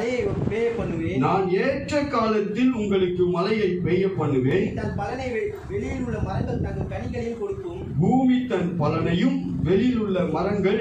மழையை பெய்ய பண்ணுவேன். நான் ஏற்ற காலத்தில் உங்களுக்கு மழையை பெய்ய பண்ணுவேன். தன் பலனை வெளியில் உள்ள மரங்கள் தங்கள் கனிகளையும் கொடுக்கும். பூமி தன் பலனையும் வெளியில் உள்ள மரங்கள்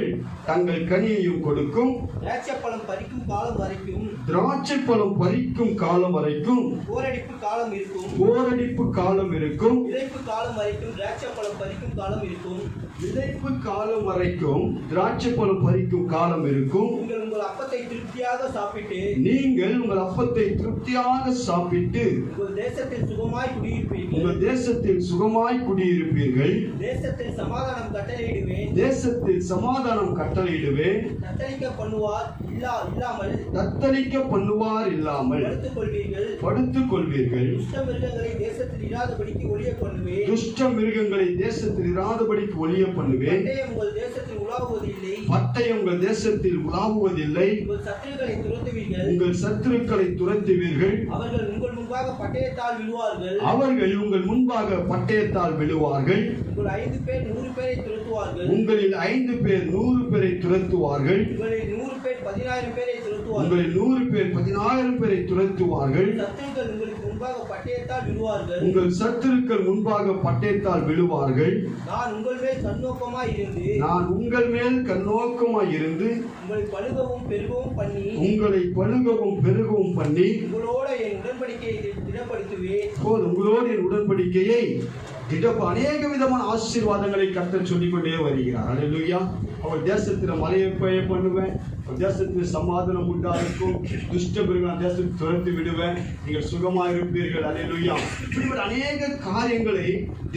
தங்கள் கனியையும் கொடுக்கும். திராட்சைப்பழம் பறிக்கும் காலம் வரைக்கும் திராட்சைப்பழம் பறிக்கும் காலம் வரைக்கும் போரடிப்பு காலம் இருக்கும். போரடிப்பு காலம் இருக்கும். விதைப்பு காலம் வரைக்கும் திராட்சைப்பழம் பறிக்கும் காலம் இருக்கும். விதைப்பு காலம் வரைக்கும் திராட்சைப்பழம் பறிக்கும் காலம் இருக்கும். நீங்கள் உங்கள் அப்பத்தை திருப்தியாக சாப்பிட்டு நீங்கள் உங்கள் அப்பத்தை திருப்தியாக சாப்பிட்டு உங்கள் தேசத்தில் சுகமாய் குடியிருப்பீர்கள். உங்கள் தேசத்தில் சுகமாய் குடியிருப்பீர்கள். தேசத்தில் சமாதானம் கட்டளையிடுவேன். தேசத்தில் சமாதானம் கட்டளையிடுவேன். தத்தளிக்க பண்ணுவார் இல்லாமல் தத்தளிக்க பண்ணுவார் இல்லாமல் படுத்துக் கொள்வீர்கள். படுத்துக் கொள்வீர்கள். துஷ்ட மிருகங்களை தேசத்தில் இராதபடிக்கு ஒழிய பண்ணுவேன். துஷ்ட மிருகங்களை தேசத்தில் இராதபடிக்கு ஒழிய பண்ணுவேன். பட்டயம் உங்கள் தேசத்தில் உலாவுவதில்லை. பட்டயம் உங்கள் தேசத்தில் உலாவுவதில்லை. உங்கள் சத்துருக்களை துரத்துவீர்கள். உங்கள் சத்துருக்களை துரத்துவீர்கள். அவர்கள் உங்கள் முன்பாக பட்டயத்தால் விழுவார்கள். அவர்கள் உங்கள் முன்பாக பட்டயத்தால் விழுவார்கள். உங்கள் 5 பேர் 100 பேரை துரத்துவார்கள். உங்களில் 5 பேர் 100 பேரை துரத்துவார்கள். உங்களில் 100 பேர் 10,000 பேரை துரத்துவார்கள். உங்களில் 100 பேர் 10,000 பேரை துரத்துவார்கள். சத்துருக்கள் உங்களுக்கு முன்பாக பட்டயத்தால் விழுவார்கள். உங்கள் சத்துருக்கள் முன்பாக பட்டயத்தால் விழுவார்கள். நான் உங்கள் மேல் கண்ணோக்கமாய் இருந்து நான் உங்கள் மேல் கண்ணோக்கமாய் இருந்து உங்களை பழுகவும் பெருகவும் பண்ணி உங்களை பழுகவும் பெருகவும் பண்ணி உங்களோட என் உடன்படிக்கையை திடப்படுத்துவேன். உங்களோடு என் உடன்படிக்கையை அநேக விதமான ஆசீர்வாதங்களை கர்த்தர் சொல்லிக் கொண்டே வருகிறார். அல்லேலூயா. அவர் தேசத்தில் மழையை பெய்ய பண்ணுவேன். அவர் தேசத்தில் சமாதானம் உண்டாயிருக்கும். துஷ்ட மிருகம் தேசத்தை துரத்தி விடுவேன். நீங்கள் சுகமாக இருப்பீர்கள். அல்லேலூயா. இப்படிப்பட்ட அநேக காரியங்களை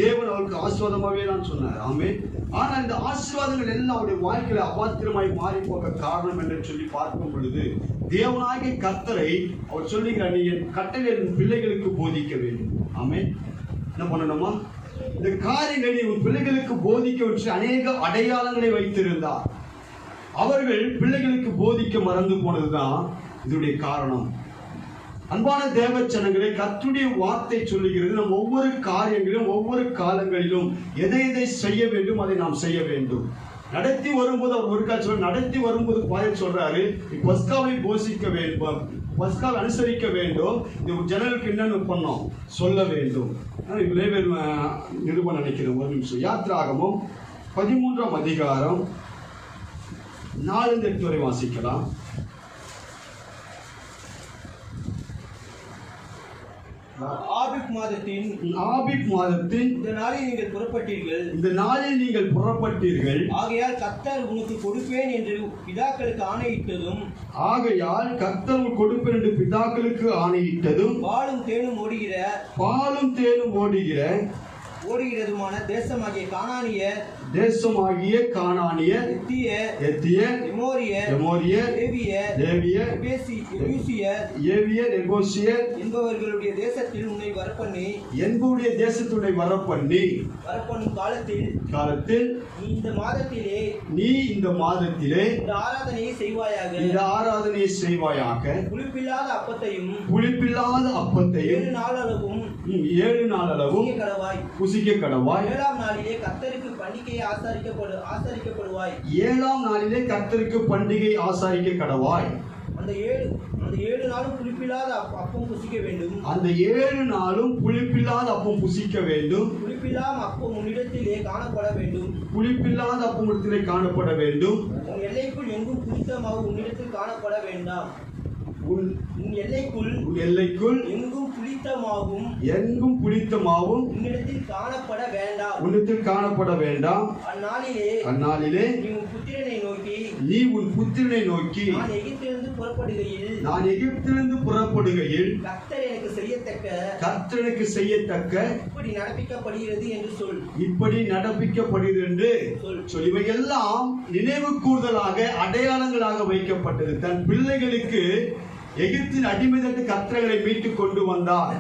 தேவன் அவருக்கு ஆசீர்வாதமாகவே தான் சொன்னார். ஆமென். ஆனால் இந்த ஆசீர்வாதங்கள் எல்லாம் அவருடைய வாழ்க்கையில அபாத்திரமாய் மாறி போக காரணம் என்று சொல்லி பார்க்கும் பொழுது தேவனாகிய கர்த்தரை அவர் சொல்லுகிறார், நீ என் கட்டளை என் பிள்ளைகளுக்கு போதிக்க வேண்டும். ஆமென். என்ன பண்ணணுமா? இந்த காரியங்களை உன் பிள்ளைகளுக்கு போதிக்க அநேக அடையாளங்களை வைத்திருந்தார். அவர்கள் பிள்ளைகளுக்கு போதிக்க மறந்து போனதுதான் இதனுடைய காரணம். அன்பான தேவச்சனங்களே, கர்த்தருடைய வார்த்தை சொல்லுகிறது, நம் ஒவ்வொரு காரியங்களிலும் ஒவ்வொரு காலங்களிலும் எதை எதை செய்ய வேண்டும் அதை நாம் செய்ய வேண்டும். நடத்தி வரும்போது அவர் ஒரு காட்சி நடத்தி வரும்போது பாய சொல்றாரு, பஸ்காவை போஷிக்க வேண்டும், பஸ்காவை அனுசரிக்க வேண்டும், இந்த ஜனங்களுக்கு என்னென்ன பண்ணோம் சொல்ல வேண்டும். நிருபம் நினைக்கிறேன். ஒரு நிமிஷம். யாத்திராகமம் 13ஆம் அதிகாரம் 4-8 வரை வாசிக்கலாம். ஆபிப் மாதத்தின் இந்த நாளில் நீங்கள் புறப்பட்டீர்கள். இந்த நாளில் நீங்கள் புறப்பட்டீர்கள். ஆகையால் கர்த்தர் உனக்கு கொடுப்பேன் என்று பிதாக்களுக்கு ஆணையிட்டதும் பாலும் தேனும் ஓடுகிற ஓடுகிறதுமான தேசமாகிய கானானியர் எத்தியர் எமோரியர் ஏவியர் எபூசியர் என்பவர்களுடைய தேசத்தில் உன்னை வரப்பண்ணி வரப்பண்ணும் காலத்தில் நீ இந்த மாதத்திலே இந்த ஆராதனையை செய்வாயாக. புளிப்பில்லாத அப்பத்தையும் 7 நாளளவும் புசிக்க கடவாய். 7ஆம் நாளிலே கர்த்தருக்கு பண்டிகை ஆசாரிக்க கடவாய். அந்த 7 நாளும் புளிப்பில்லாத அப்பம் புசிக்க வேண்டும். புளிப்பில்லாத அப்பம் உன்னிடத்திலே காணப்பட வேண்டும். உன் எல்லைக்குள் எங்கும் புளித்த மாவு உன்னிடத்தில் காணப்பட வேண்டாம். உன் எல்லைக்குள் எங்கும் புளித்த மாவும் உன்னிடத்தில் காணப்பட வேண்டாம். அந்நாளிலே நீ உன் புத்திரனை நோக்கி நான் எகிப்திலிருந்து புறப்படுகையில் கர்த்தர் எனக்கு செய்யத்தக்க இப்படி நடப்பிக்கப்படுகிறது என்று சொல். இவையெல்லாம் நினைவு கூர்தலாக அடையாளங்களாக வைக்கப்பட்டது. தன் பிள்ளைகளுக்கு எகிப்தின் அடிமைதற்கு கர்த்தர்களை மீட்டுக் கொண்டு வந்தார்.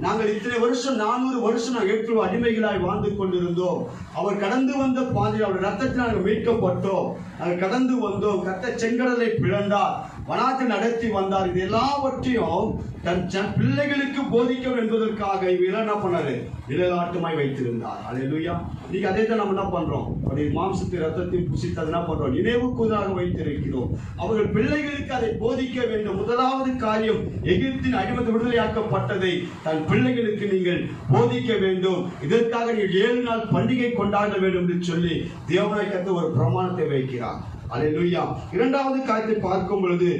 நாங்கள் இத்தனை வருஷம் 400 வருஷம் நாங்கள் எகிப்தில் அடிமைகளாய் வாழ்ந்து கொண்டிருந்தோம். அவர் கடந்து வந்த பாதையில் அவருடைய ரத்தத்தில் நாங்கள் மீட்கப்பட்டோம். நாங்கள் கடந்து வந்தோம். கர்த்தர் செங்கடலை பிளந்தார். வனாந்திரத்தில் நடத்தி வந்தார். இது எல்லாவற்றையும் தன் பிள்ளைகளுக்கு போதிக்க என்பதற்காக இவங்க என்ன பண்ணாரு, நிழலாட்டமாய் வைத்திருந்தார். அல்லேலூயா. இன்னைக்கு அதே தான் நம்ம என்ன பண்றோம், மாம்சத்தை ரத்தத்தை புசித்து என்ன பண்றோம், நினைவுக்கூறாக வைத்திருக்கிறோம். அவர்கள் பிள்ளைகளுக்கு அதை போதிக்க வேண்டும். முதலாவது காரியம், எகிப்தின் அடிமைத்து விடுதலையாக்கப்பட்டதை தன் பிள்ளைகளுக்கு நீங்கள் போதிக்க வேண்டும். இதற்காக நீங்கள் 7 நாள் பண்டிகை கொண்டாட வேண்டும் என்று சொல்லி தேவனாய் கர்த்தர் ஒரு பிரமாணத்தை வைக்கிறார். அல்லேலூயா. இரண்டாவது காரியத்தை பார்க்கும் பொழுது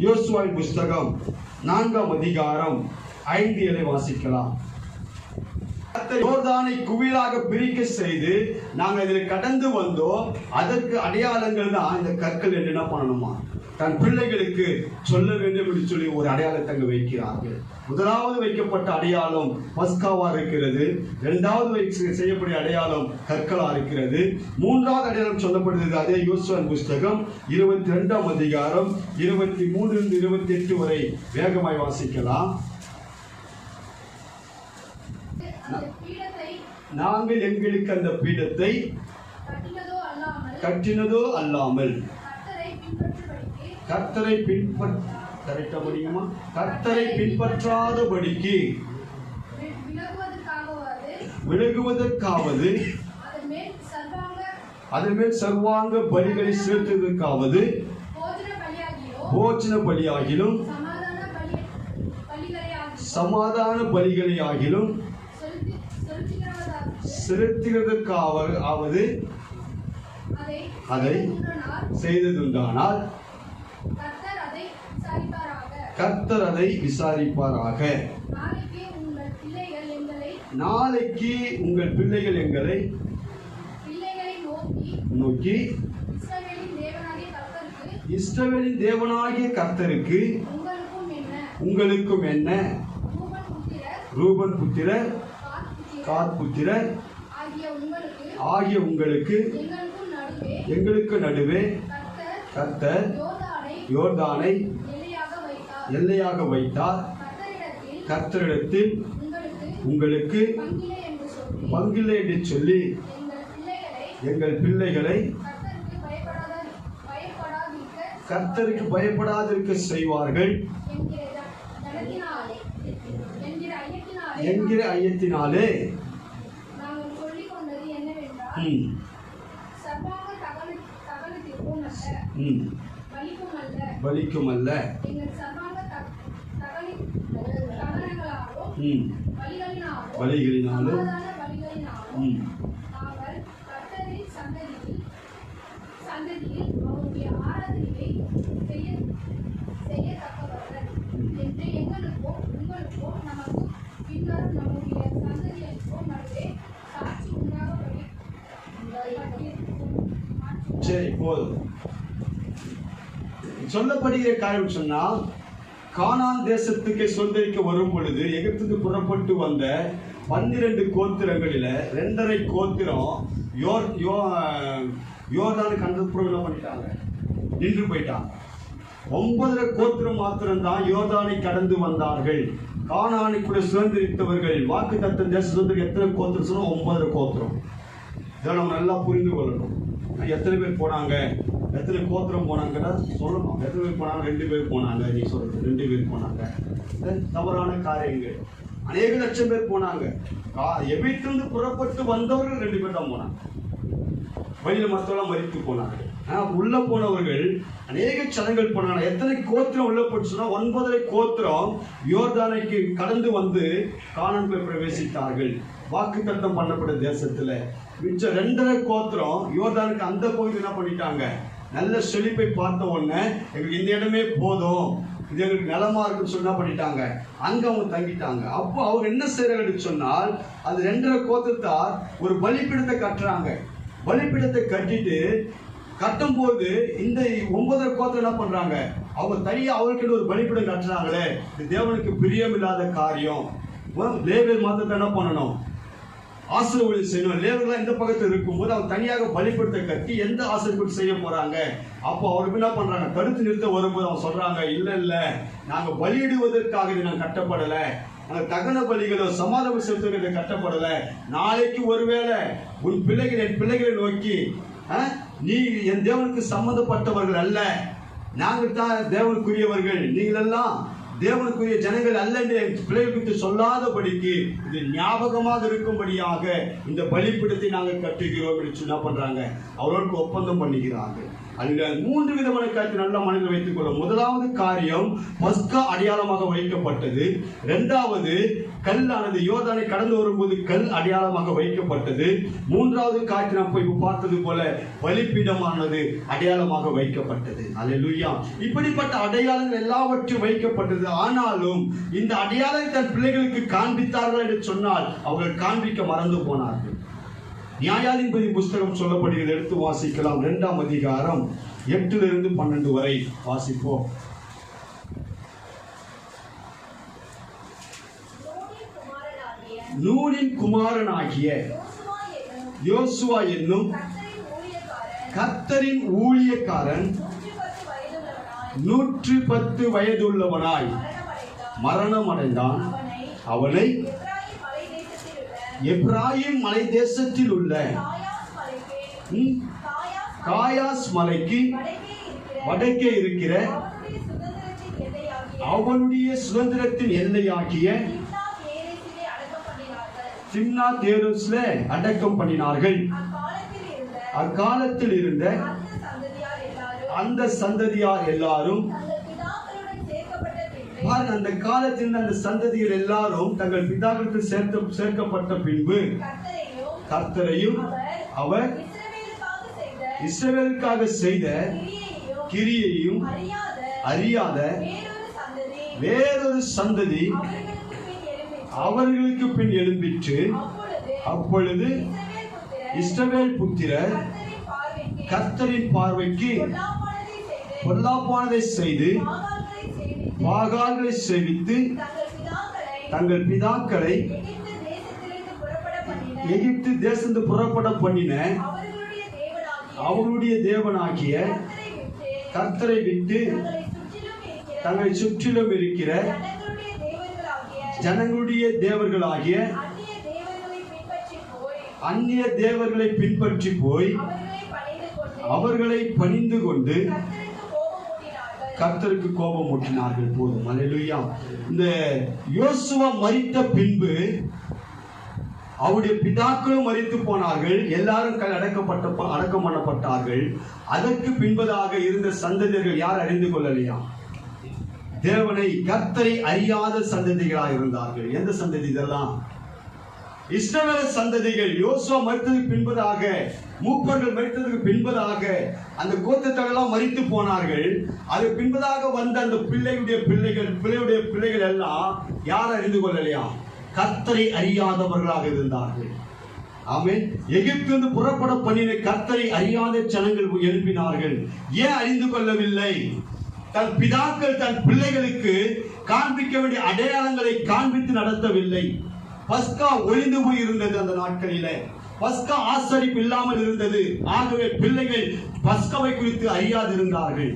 யோசுவாவின் புஸ்தகம் 4ஆம் அதிகாரம் 5 வாசிக்கலாம். யோர்தானை குவியலாக பிரிக்க செய்து நாங்கள் இதில் கடந்து வந்தோம். அதற்கு அடையாளங்கள் தான் இந்த கற்கள் என்று என்ன பண்ணணுமா, தன் பிள்ளைகளுக்கு சொல்ல வேண்டும் என்று சொல்லி ஒரு அடையாளத்தை அங்கு வைக்கிறார்கள். முதலாவது வைக்கப்பட்ட அடையாளம் பஸ்காவா இருக்கிறது. இரண்டாவது செய்யப்பட்ட அடையாளம் கற்களா இருக்கிறது. மூன்றாவது அடையாளம் சொல்லப்படுகிறது அதே யோசுவாவின் புஸ்தகம் 22ஆம் அதிகாரம் 23 28 வரை வேகமாய் வாசிக்கலாம். நாங்கள் எங்களுக்கு அந்த பீடத்தை கட்டினதோ அல்லாமல் கர்த்தரை பின்பற்றாதபடிக்கு விலகுவதற்காவது அதன் மேல் சர்வாங்க பலிகளை செலுத்துவதற்காவது போஜன பலியாகிலும் சமாதான பலிகளை ஆகிலும் செலுத்துகிறதற்காவது அதை செய்ததுண்டானால் கர்த்தர் அதை விசாரிப்பாராக. நாளைக்கு உங்கள் பிள்ளைகள் எங்களை நோக்கி இஸ்ரவேலின் தேவனாகிய கர்த்தருக்கு உங்களுக்கும் என்ன, ரூபன் புத்திரர் காத் புத்திரர் ஆகிய உங்களுக்கு எங்களுக்கு நடுவே கர்த்தர் யோர்தானை எல்லையாக வைத்தார். கர்த்தரிடத்தில் உங்களுக்கு பங்கில்லை என்று சொல்லி எங்கள் பிள்ளைகளை கர்த்தருக்கு பயப்படாதிருக்க செய்வார்கள் என்கிற ஐயத்தினாலே பலிக்கும் அல்ல பலிகளினாலும் சரி போதும். சொல்லப்படுகிற காரியம் சொன்னால், கானான் தேசத்துக்கு சொந்தரிக்க வரும் பொழுது எகிப்துக்கு புறப்பட்டு வந்த 12 கோத்திரங்களில 2.5 கோத்திரம் யோர்தானுக்கு அந்தப்புறம் என்ன பண்ணிட்டாங்க, நின்று போயிட்டாங்க. 9.5 கோத்திரம் மாத்திரம்தான் யோர்தானை கடந்து வந்தார்கள். கானானுக்குள்ள சுதந்திரித்தவர்கள் வாக்குத்தத்த தேச சுதந்திரம் எத்தனை கோத்திரம் சொன்னா 9.5 கோத்திரம். இதை நம்ம நல்லா புரிந்து கொள்ளணும். எத்தனை பேர் போனாங்க, எத்தனை கோத்திரம் போனாங்கன்னா சொல்லணும். எத்தனை பேர் போனாங்க, 2 பேர் போனாங்க. நீ சொல்றது 2 பேர் போனாங்க. தவறான காரியங்கள். அநேக லட்சம் பேர் போனாங்க. எகிப்திலிருந்து புறப்பட்டு வந்தவர்கள் 2 பேர் தான் போனாங்க. வழியில மற்றவெல்லாம் மறித்து போனாங்க. உள்ள போனவர்கள் அநேக சனங்கள் போனாங்க. எத்தனை கோத்திரம் உள்ள போச்சுன்னா 9.5 கோத்திரம் யோர்தானைக்கு கடந்து வந்து கானான் பிரவேசித்தார்கள். வாக்குத்தத்தம் பண்ணப்பட்ட தேசத்துல. மிச்சம் 2.5 கோத்திரம் யோர்தானுக்கு அந்த பகுதி என்ன பண்ணிட்டாங்க, நல்ல செழிப்பை பார்த்த உடனே எங்களுக்கு இந்த இடமே போதும், இது எங்களுக்கு நிலமா இருக்குன்னு சொன்னா பண்ணிட்டாங்க. அங்க அவங்க தங்கிட்டாங்க. அப்போ அவங்க என்ன செய்யறாங்கன்னு சொன்னால், அது 2.5 கோத்திரத்தார் ஒரு பலிப்பீடத்தை கட்டுறாங்க. பலிப்பீடத்தை கட்டிட்டு கட்டும் போது இந்த 9.5 கோத்திரம் என்ன பண்றாங்க, அவங்க தனியா அவருக்கு ஒரு பலிப்பீடம் கட்டுறாங்களே, இது தேவனுக்கு பிரியம் இல்லாத காரியம். லேவியர் மாத்திரத்தை என்ன பண்ணணும், ஆசீர்வாதம் செய்யணும். லேவியர்கள் இந்த பக்கத்தில் இருக்கும்போது அவங்க தனியாக பலிப்பீடத்தை கட்டி எந்த ஆசீர்வாதம் செய்ய போறாங்க. அப்போ அவருக்கு என்ன பண்றாங்க, தடுத்து நிறுத்த வரும்போது அவங்க சொல்றாங்க, இல்ல நாங்க பலியிடுவதற்காக இது நாங்க கட்டப்படல, நாங்க தகன பலிகளோ சமாதான செலுத்துவதற்கு கட்டப்படல. நாளைக்கு ஒருவேளை உன் பிள்ளைகள் என் பிள்ளைகளை நோக்கி நீ என் தேவனுக்கு சம்பந்தப்பட்டவர்கள் அல்ல, நாங்கள் தான் தேவனுக்குரியவர்கள், நீங்கள் எல்லாம் தேவனுக்குரிய ஜனங்கள் அல்ல என்று பிள்ளைகளுக்கு சொல்லாதபடிக்கு இது ஞாபகமாக இருக்கும்படியாக இந்த பலிபீடத்தை நாங்கள் கட்டுகிறோம் என்று என்ன பண்றாங்க, அவர்களுக்கு ஒப்பந்தம் பண்ணுகிறார்கள். அதில் 3 விதமான காரியத்தை நல்ல மனதில் வைத்துக் கொள்ளும். முதலாவது காரியம் பஸ்கா அடையாளமாக வைக்கப்பட்டது. 2வது கல்லானது யோர்தானை கடந்து வரும்போது கல் அடையாளமாக வைக்கப்பட்டது. 3வது காரியத்தை நாம் போய் பார்த்தது போல பலிபீடமானது அடையாளமாக வைக்கப்பட்டது. அல்லேலூயா. இப்படிப்பட்ட அடையாளங்கள் எல்லாவற்றும் வைக்கப்பட்டது. ஆனாலும் இந்த அடையாளத்தை தன் பிள்ளைகளுக்கு காண்பித்தார்கள் என்று சொன்னால் அவர்கள் காண்பிக்க மறந்து போனார்கள். நியாயாதிபதி புஸ்தகம் சொல்லப்படுகிறது, எடுத்து வாசிக்கலாம். 2ஆம் அதிகாரம் 8 - 12 வரை வாசிப்போம். நூனின் குமாரனாகிய யோசுவா என்னும் கர்த்தரின் ஊழியக்காரன் 110 வயதுள்ளவனாய் மரணம் அடைந்தான். அவனை எப்ராயிம் மலை தேசத்தில் உள்ள காயாஸ் மலைக்கு வடக்கே இருக்கிற அவனுடைய சுதந்திரத்தின் எல்லையாகிய திம்னாத் ஏரோஸ்ல அடக்கம் பண்ணினார்கள். அக்காலத்தில் இருந்த அந்த சந்ததியார் எல்லாரும், அந்த காலத்தில் அந்த சந்ததிகள் எல்லாரும் தங்கள் பிதாக்களுக்கு சேர்க்கப்பட்ட பின்பு கர்த்தரையும் அவர் இஸ்ரவேலுக்காக செய்த கிரியையும் அறியாத வேறொரு சந்ததி அவர்களுக்கு பின் எழும்பிற்று. அப்பொழுது இஸ்ரவேல் புத்திரர் கர்த்தரின் பார்வைக்கு பொல்லாப்பானதை செய்து பாகால்களை சேவித்து தங்கள் பிதாக்களை எகிப்து தேசத்து புறப்பட பண்ணின அவருடைய தேவனாகிய கர்த்தரை விட்டு தங்களை சுற்றிலும் இருக்கிற ஜனங்களுடைய தேவர்களாகிய அந்நிய தேவர்களை பின்பற்றி போய் அவர்களை பணிந்து கொண்டு கர்த்தருக்கு கோபம் ஊட்டினார்கள். போதும். அல்லேலூயா. இந்த யோசுவா மரித்த பின்பு அவருடைய பிதாக்களும் மரித்து போனார்கள். எல்லாரும் அடக்கம் பண்ணப்பட்டார்கள். அதற்கு பின்பதாக இருந்த சந்ததியர்கள் யார் அறிந்து கொள்ளலையா? தேவனை கர்த்தரை அறியாத சந்ததிகளாக இருந்தார்கள். எந்த சந்ததி இதெல்லாம்? இஸ்ரவேல் சந்ததிகள். யோசுவா மரித்ததுக்கு பின்பதாக, மூப்பர்கள் மரித்ததுக்கு பின்பதாக அந்த கோத்திரத்தெல்லாம் மரித்து போனார்கள். அது பின்பதாக வந்த அந்த பிள்ளையுடைய பிள்ளைகள் எல்லாம் யார் அறிந்து கொள்ளலையா? கர்த்தரை அறியாதவர்களாக இருந்தார்கள். ஆமென். எகிப்திலிருந்து புறப்பட பண்ணின கர்த்தரை அறியாத ஜனங்கள் எழுப்பினார்கள். ஏன் அறிந்து கொள்ளவில்லை? தன் பிதாக்கள் தன் பிள்ளைகளுக்கு காண்பிக்க வேண்டிய அடையாளங்களை காண்பித்து நடத்தவில்லை. பஸ்கா ஒளிந்து போய் இருந்தது. அந்த நாட்களில பஸ்கா ஆசரிப்பு இல்லாமல் இருந்தது. ஆகவே பிள்ளைகள் பஸ்காவை குறித்து அறியாதிருந்தார்கள்.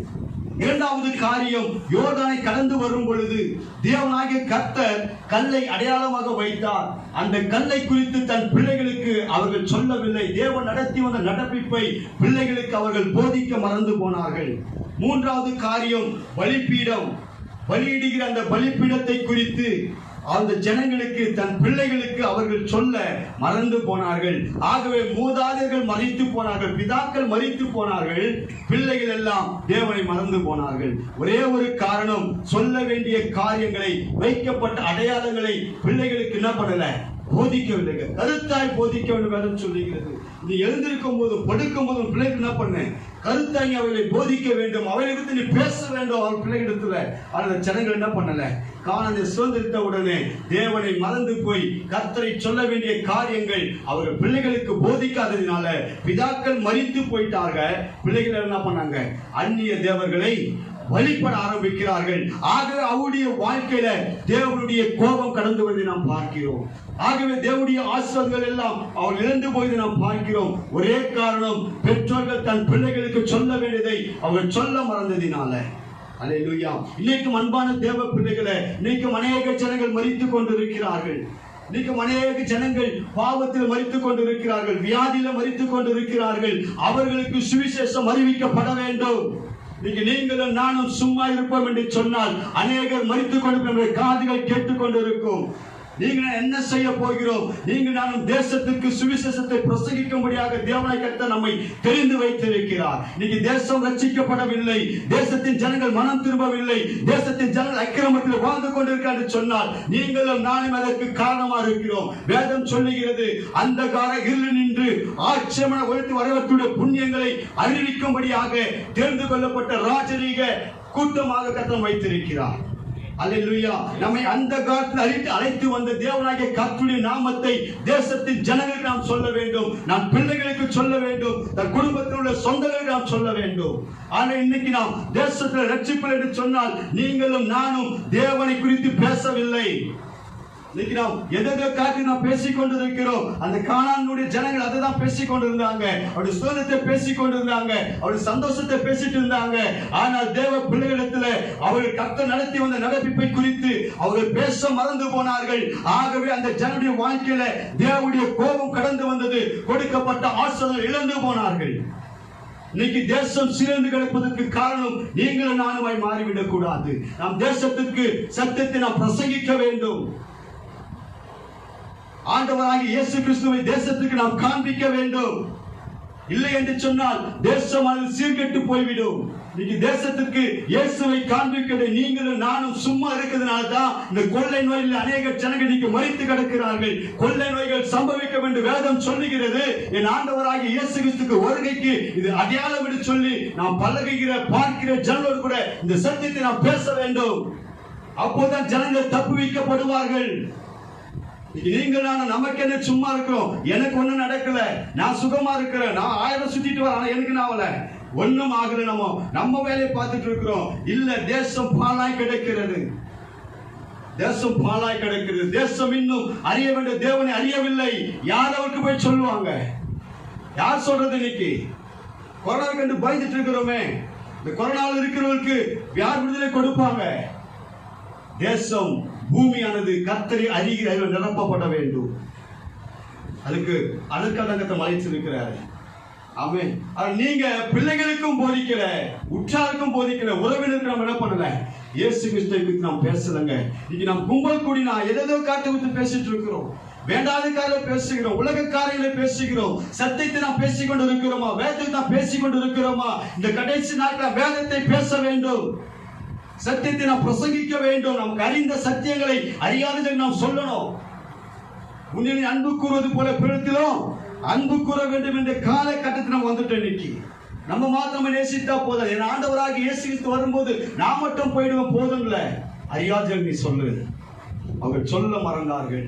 2வது காரியம், யோர்தானை கடந்து வரும் பொழுது தேவனாகிய கர்த்தர் கல்லை அடையாளமாக வைத்தார். அந்த கல்லை குறித்து தன் பிள்ளைகளுக்கு அவர்கள் சொல்லவில்லை. தேவன் நடத்தி வந்த நடப்பிப்பை பிள்ளைகளுக்கு அவர்கள் போதிக்க மறந்து போனார்கள். 3வது காரியம், பலிபீடம். பலியிடுகிற அந்த பலிபீடத்தை குறித்து அந்த ஜனங்களுக்கு தன் பிள்ளைகளுக்கு அவர்கள் சொல்ல மறந்து போனார்கள். ஆகவே மூதாதையர்கள் மரித்து போனார்கள், பிதாக்கள் மரித்து போனார்கள், பிள்ளைகள் எல்லாம் தேவனை மறந்து போனார்கள். ஒரே ஒரு காரணம், சொல்ல வேண்டிய காரியங்களை, வைக்கப்பட்ட அடையாளங்களை பிள்ளைகளுக்கு என்ன பண்ணல? போதிக்கவில்லை. கருத்தாய் போதிக்க வேண்டும் சொல்லுகிறது. நீ எழுந்திருக்கும் போது படுக்கும் போது பிள்ளைக்கு என்ன பண்ண? கருத்தாய் அவர்களை போதிக்க வேண்டும். அவர்களுக்கு நீ பேச வேண்டும். அவர் பிள்ளைகளிடத்துல அந்த ஜனங்கள் என்ன பண்ணல? காணாத சுதந்திரித்த உடனே தேவனை மறந்து போய் கர்த்தரை சொல்ல வேண்டிய காரியங்கள் அவர்கள் பிள்ளைகளுக்கு போதிக்காததினால பிதாக்கள் மரித்து போயிட்டார்கள். பிள்ளைகள் என்ன பண்ணாங்க? அந்நிய தேவர்களை வழிபட ஆரம்பிக்கிறார்கள். ஆகவே அவருடைய வாழ்க்கையில தேவனுடைய கோபம் கடந்து வருவதை நாம் பார்க்கிறோம். ஆகவே தேவனுடைய ஆசீர்வாதங்கள் எல்லாம் அவர் இழந்து போய் நாம் பார்க்கிறோம். ஒரே காரணம், பெற்றோர்கள் தன் பிள்ளைகளுக்கு சொல்ல வேண்டியதை அவர்கள் சொல்ல மறந்ததினால. அல்லேலூயா. இன்னைக்கும் அன்பான தேவ பிள்ளைகளை, இன்னைக்கும் அநேக ஜனங்கள் மரித்துக் கொண்டிருக்கிறார்கள். இன்னைக்கும் அநேக ஜனங்கள் பாவத்தில் மரித்துக் கொண்டிருக்கிறார்கள், வியாதியில மரித்துக் கொண்டிருக்கிறார்கள். அவர்களுக்கு சுவிசேஷம் அறிவிக்கப்பட வேண்டும். இன்னைக்கு நீங்களும் நானும் சும்மா இருப்போம் என்று சொன்னால் அநேகர் மரித்துக் கொண்டு காதுகள் கேட்டுக்கொண்டு இருக்கும். நீங்கள் என்ன செய்ய போகிறோம்? நீங்கள் நானும் தேசத்துக்கு சுவிசேஷத்தை பிரசங்கிக்கும்படியாக தேவனாய் கர்த்தர் நம்மை தெரிந்து வைத்திருக்கிறார். இன்னைக்கு தேசம் ரட்சிக்கப்படவில்லை, தேசத்தின் ஜனங்கள் மனம் திரும்பவில்லை, தேசத்தின் ஜனங்கள் அக்கிரமத்தில் வாழ்ந்து கொண்டிருக்கிறார் என்று சொன்னால் நீங்களும் நானும் அதற்கு காரணமாக இருக்கிறோம். வேதம் சொல்லுகிறது, அந்தகார இருளில் நின்று ஆட்சேபனை ஒழித்து வரவர்களுடைய புண்ணியங்களை அறிவிக்கும்படியாக தெரிந்து கொள்ளப்பட்ட ராஜரீக கூட்டமாக கர்த்தர் வைத்திருக்கிறார். அல்லேலூயா. நம்மை அந்த காலத்தில் அழைத்து வந்த தேவனாகிய கர்த்தருடைய நாமத்தை தேசத்தின் ஜனங்களுக்கு நாம் சொல்ல வேண்டும், நம் பிள்ளைகளுக்கு சொல்ல வேண்டும், தன் குடும்பத்தில் உள்ள சொந்தங்களுக்கு நாம் சொல்ல வேண்டும். ஆனால் இன்னைக்கு நாம் தேசத்தில் ரட்சிப்பு என்று சொன்னால் நீங்களும் நானும் தேவனை குறித்து பேசவில்லை. இன்னைக்கு நாம் எதை காட்டி நாம் பேசிக் கொண்டிருக்கிறோம். அந்த கானானுடைய ஜனங்கள் அதை தான் பேசிக் கொண்டிருந்தாங்க, அவருடைய சுதந்திரத்தை பேசிக் கொண்டிருந்தாங்க, அவருடைய சந்தோஷத்தை பேசிட்டு இருந்தாங்க. ஆனால் தேவ பிள்ளைகளிடத்தில் அவர்கள் கர்த்தர் நடத்தி வந்த நடப்பிப்பை குறித்து அவர்கள் பேச மறந்து போனார்கள். ஆகவே அந்த ஜனங்களுடைய வாழ்க்கையில தேவனுடைய கோபம் கடந்து வந்தது, கொடுக்கப்பட்ட ஆசீர்வாதம் இழந்து போனார்கள். இன்னைக்கு தேசம் சிறந்து கிடப்பதற்கு காரணம் நீங்களும் நானுமாய் மாறிவிடக் கூடாது. நாம் தேசத்துக்கு சத்தியத்தை நாம் பிரசங்கிக்க வேண்டும். ஆண்டவராகிய இயேசு கிறிஸ்துவை தேசத்துக்கு நாம் காண்பிக்க வேண்டும். இல்லை என்று சொன்னால் தேசம் அது சீர்கெட்டு போய்விடும். இன்னைக்கு தேசத்துக்கு இயேசுவை காண்பிக்கிறது நீங்களும் நானும் சும்மா இருக்கிறதுனால தான் இந்த கொள்ளை நோயில் அநேக ஜனங்கள் இன்னைக்கு மரித்து கிடக்கிறார்கள். கொள்ளை நோய்கள் சம்பவிக்க வேண்டும் வேதம் சொல்லுகிறது. என் ஆண்டவராகிய இயேசு கிறிஸ்துக்கு வருகைக்கு இது அடையாளம் என்று சொல்லி நாம் பழகுகிற பார்க்கிற ஜனங்களோடு கூட இந்த சத்தியத்தை நாம் பேச வேண்டும். அப்போதான் ஜனங்கள் தப்புவிக்கப்படுவார்கள். நீங்கள் நான் நமக்கு என்ன சும்மா இருக்கிறோம், எனக்கு ஒண்ணும் நடக்கல, நான் சுகமா இருக்கிறேன், நான் 1000 சுத்திட்டு வரேன், எனக்கு நாவல ஒண்ணும் ஆகல, நம்ம வேலையை பார்த்துட்டு இருக்கிறோம். இல்ல, தேசம் பாழாய் கிடக்கிறது, தேசம் பாழாய் கிடக்கிறது. தேசம் இன்னும் அறிய வேண்டிய தேவனை அறியவில்லை. யார் அவருக்கு போய் சொல்லுவாங்க? யார் சொல்றது? இன்னைக்கு கொரோனா கண்டு பயந்துட்டு இருக்கிறோமே, இந்த கொரோனாவில் இருக்கிறவர்களுக்கு யார் விடுதலை கொடுப்பாங்க? தேசம் பூமியானது கர்த்தரை அறிகிற நிரப்பப்பட வேண்டும். அதுக்கு அதங்கத்தை மறைச்சிருக்கிறாரு. ஆமென். நீங்க பிள்ளைகளுக்கும் போதிக்கல, உற்றாருக்கும் போதிக்கல, உறவினருக்கு நாம் என்ன பண்ணல, இயேசு கிறிஸ்துவை குறித்து நாம் பேசலங்க. இன்னைக்கு நாம் கும்பல் கூடி நான் எதோ காட்டு விட்டு பேசிட்டு இருக்கிறோம், வேண்டாத காரியம் பேசுகிறோம், உலக காரியங்களை பேசுகிறோம், சத்தியத்தை நாம் பேசிக் கொண்டு இருக்கிறோமா? வேதத்தை நாம் பேசிக் கொண்டு இருக்கிறோமா? இந்த கடைசி நாட்கள் வேதத்தை பேச வேண்டும், சத்தியத்தை நாம் பிரசங்கிக்க வேண்டும். நமக்கு அறிந்த சத்தியங்களை அறியாததை நாம் சொல்லணும். உன்னில் அன்பு கூறுவது போல பிறத்திலும் அன்பு கூற வேண்டும் என்ற காலகட்டத்தில் நாம் வந்துட்டோம். இன்னைக்கு நம்ம மாத்திரம் நேசித்தா போதும். என் ஆண்டவராக இயேசு கிறிஸ்து வரும்போது நான் மட்டும் போயிடுவோம் போதும்ல. அறியாத நீ சொல்லு. அவர்கள் சொல்ல மறந்தார்கள்,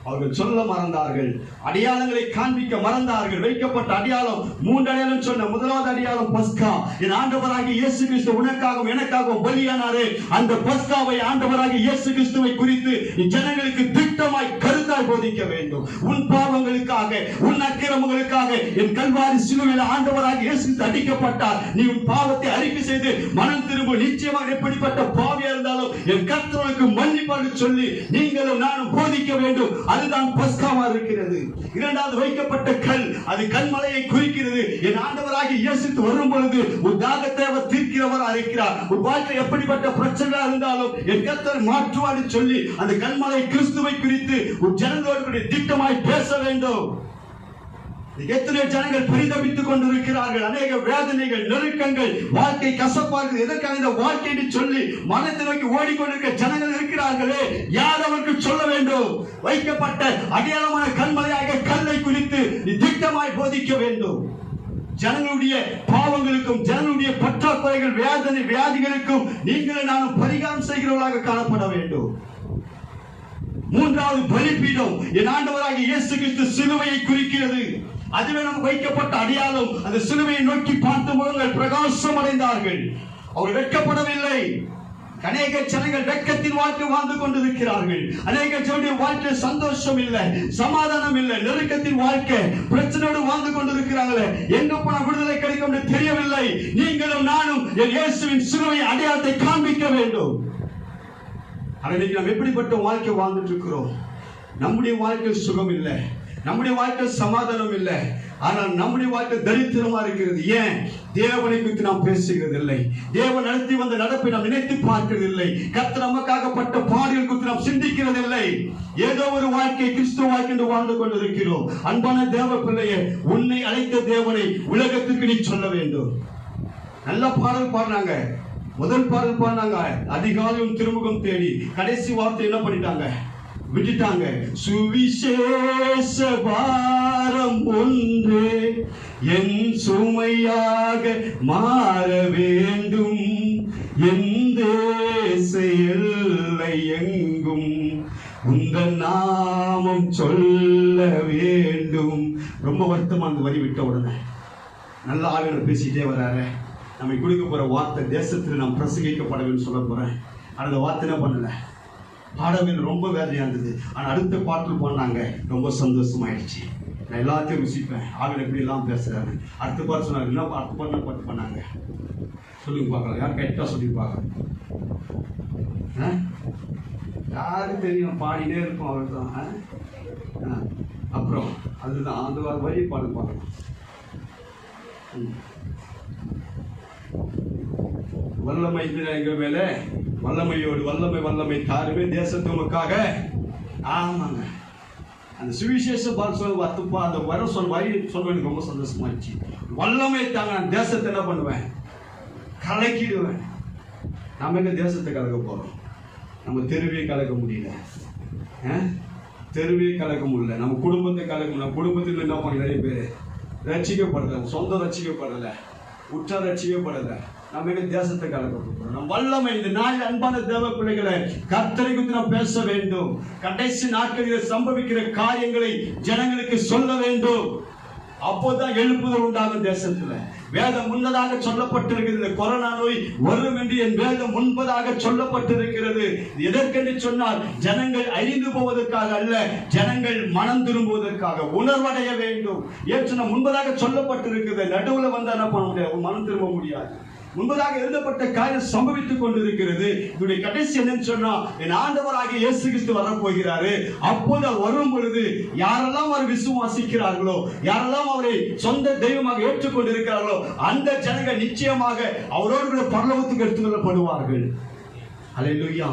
அவர்கள் சொல்ல மறந்தார்கள், அடையாளங்களை காண்பிக்க மறந்தார்கள். வைக்கப்பட்ட அடையாளம் 3 அடையாளம் சொன்ன. முதலாவது அடையாளம் பஸ்கா. என் ஆண்டவராகிய இயேசு கிறிஸ்து உனக்காகவும் எனக்காகவும் பலியானாரே. அந்த பஸ்காவை ஆண்டவராகிய இயேசு கிறிஸ்துவை குறித்து ஜனங்களுக்கு திட்டமாய் கருத்தாய் போதிக்க வேண்டும். உன் பாவங்களுக்காக, உன் அக்கிரமங்களுக்காக என் கல்வாரி சிலுவையில் ஆண்டவராகிய இயேசு கிறிஸ்து அடிக்கப்பட்டார். நீ உன் பாவத்தை அறிக்கை செய்து மனம் திரும்ப, நிச்சயமாக எப்படிப்பட்ட பாவியா இருந்தாலும் என் கர்த்தருக்கு மன்னிப்பாடு சொல்லி நீங்களும் நானும் போதிக்க வேண்டும். அதுதான் பஸ்காவா இருக்கிறது. இரண்டாவது வைக்கப்பட்ட கல், அது கண்மலையை குறிக்கிறது. என் ஆண்டவராகிய இயேசு வரும் பொழுது உன் தாகத்தை அவர் தீர்க்கிறவரா இருக்கிறார். உன் வாழ்க்கை எப்படிப்பட்ட பிரச்சனை இருந்தாலும் என் கர்த்தர் மாற்றுவார் சொல்லி அந்த கண்மலை கிறிஸ்துவை குறித்து உன் ஜனங்களோடு திட்டமாய் பேச வேண்டும். எத்தனை ஜனங்கள் பரிதபித்துக் கொண்டிருக்கிறார்கள். அநேக வேதனைகள், நெருக்கங்கள், வாழ்க்கை கசப்பாக எதற்காக இந்த வாழ்க்கை என்று சொல்லி மனத்தை நோக்கி ஓடிக்கொண்டிருக்கிற ஜனங்கள் இருக்கிறார்களே, யார் அவருக்கு சொல்ல வேண்டும்? வைக்கப்பட்ட அடையாளமான கண்மலையாக கல்லை குறித்து திட்டமாய் போதிக்க வேண்டும். ஜனங்களுடைய பாவங்களுக்கும் ஜனங்களுடைய பற்றாக்குறைகள், வேதனை, வியாதிகளுக்கும் நீங்கள் நானும் பரிகாரம் செய்கிறவர்களாக காணப்பட வேண்டும். மூன்றாவது பலிபீடம், என் ஆண்டவராகிய இயேசு கிறிஸ்து சிலுவையை குறிக்கிறது. அதுவே நமக்கு வைக்கப்பட்ட அடையாளம். அந்த சிலுவையை நோக்கி பார்த்த முகங்கள் பிரகாசம் அடைந்தார்கள். அவர் வெட்கப்படவில்லை. அநேக ஜனங்கள் வெட்கத்தின் வாழ்க்கை வாழ்ந்து கொண்டிருக்கிறார்கள். அநேக ஜனங்களுடைய வாழ்க்கையில் சந்தோஷம் இல்லை, சமாதானம் இல்லை, நெருக்கத்தின் வாழ்க்கை, பிரச்சனையோடு வாழ்ந்து கொண்டிருக்கிறார்களே. எங்க போன விடுதலை கிடைக்கும் என்று தெரியவில்லை. நீங்களும் நானும் இயேசுவின் சிலுவை அடையாளத்தை காண்பிக்க வேண்டும். ஆனால் நாம் எப்படிப்பட்ட வாழ்க்கை வாழ்ந்துட்டு இருக்கிறோம்? நம்முடைய வாழ்க்கையில் சுகம் இல்லை, நம்முடைய வாழ்க்கை சமாதானம் இல்லை, ஆனால் நம்முடைய வாழ்க்கை தரித்திரமா இருக்கிறது. ஏன்? தேவனை குறித்து நாம் பேசுகிறது இல்லை, தேவன் நடத்தி வந்த நடப்பை நாம் நினைத்து பார்க்கிறது இல்லை, கர்த்தர் நமக்காகப்பட்ட பாடுகள் குறித்து நாம் சிந்திக்கிறது இல்லை. ஏதோ ஒரு வாழ்க்கை கிறிஸ்துவ வாழ்க்கை என்று வாழ்ந்து கொண்டிருக்கிறோம். அன்பான தேவ பிள்ளையே, உன்னை அழைத்த தேவனை உலகத்திற்கு நீ சொல்ல வேண்டும். நல்ல பாடல் பாடினாங்க, முதல் பாடல் பாடினாங்க, அதிகாலையும் திருமுகம் தேடி. கடைசி வார்த்தை என்ன பண்ணிட்டாங்க? விட்டுட்டாங்க. சுவிசேஷ பாரம் ஒன்று என் சுமையாக மாற வேண்டும், என் தேச எல்லை எங்கும் உந்தன் நாமம் சொல்ல வேண்டும். ரொம்ப வருத்தமா அந்த வரி விட்ட உடனே நல்ல ஆளுநர் பேசிட்டே வர்றாரு. நம்ம கொடுக்க போற வார்த்தை தேசத்தில் நாம் பிரசங்கிக்கப்பட வேண்டும் சொல்ல போறேன். அந்த வார்த்தை என்ன பண்ணல, பாடவில் ரொம்ப வேதனையா இருந்தது. ஆனால் அடுத்த பாட்டில் பண்ணாங்க, ரொம்ப சந்தோஷமாயிடுச்சு. நான் எல்லாத்தையும் ருசிப்பேன், ஆளுநர் எப்படி எல்லாம் பேசுறாரு. அடுத்த பாட்டு சொன்னாங்க, என்ன அடுத்த பாட்டு பாட்டு பண்ணாங்க சொல்லுங்க பார்க்கலாம். யார் கரெக்டாக சொல்லியிருப்பாங்க? யாருக்கு தெரியும்? பாடினே இருக்கும் அவர்தான். அப்புறம் அதுதான் அந்த வழி பாடு பார்க்கலாம். வல்லமை எங்கள் மேல வல்லமையோடு வல்லமை வல்லமை தாருமே தேசத்துவனுக்காக. ஆமாங்க, அந்த சுவிசேஷ வத்துப்பா அந்த வர வரி சொல்ல எனக்கு ரொம்ப சந்தோஷமாயிடுச்சு. வல்லமை தாங்க, நான் தேசத்தை என்ன பண்ணுவேன்? கலக்கிடுவேன். நம்ம எங்க தேசத்தை கலக்க போறோம்? நம்ம தெருவே கலக்க முடியல, தெருவே கலக்க முடியல, நம்ம குடும்பத்தை கலக்க முடியல. குடும்பத்தில் என்ன பண்ண நிறைய பேர் ரட்சிக்கப்படல, சொந்தம் ரட்சிக்கப்படல, உற்ற ரட்சிக்கப்படல. நம்ம எங்க தேசத்தை கலக்க போறோம்? நம்ம வல்லமை இந்த நாள் அன்பான தேவ பிள்ளைகளை கர்த்தரை குறித்து நாம் பேச வேண்டும். கடைசி நாட்களில் சம்பவிக்கிற காரியங்களை ஜனங்களுக்கு சொல்ல வேண்டும். அப்போதான் எழுப்புதல் உண்டாகும் தேசத்துல. வேதம் முன்னதாக சொல்லப்பட்டிருக்கிறது, கொரோனா நோய் வரும் என்று என் வேதம் முன்பதாக சொல்லப்பட்டிருக்கிறது. எதற்கென்று சொன்னால் ஜனங்கள் அழிந்து போவதற்காக அல்ல, ஜனங்கள் மனம் திரும்புவதற்காக, உணர்வடைய வேண்டும். ஏற்று முன்பதாக சொல்லப்பட்டிருக்கிறது. நடுவில் வந்தா என்ன பண்ண முடியாது, மனம் திரும்ப முடியாது. முன்பதாக எழுதப்பட்ட காரியம் சம்பவித்துக் கொண்டிருக்கிறது. இதனுடைய கடைசி என்னன்னு சொன்னா, என் ஆண்டவராகிய இயேசு கிறிஸ்து வரப்போகிறாரு. அப்போது வரும் பொழுது யாரெல்லாம் அவரை விசுவாசிக்கிறார்களோ, யாரெல்லாம் அவரை சொந்த தெய்வமாக ஏற்றுக்கொண்டிருக்கிறார்களோ, அந்த ஜனங்கள் நிச்சயமாக அவரோடு கூட பரலோகத்துக்கு எடுத்துக்கொள்ளப்படுவார்கள். அல்லேலூயா.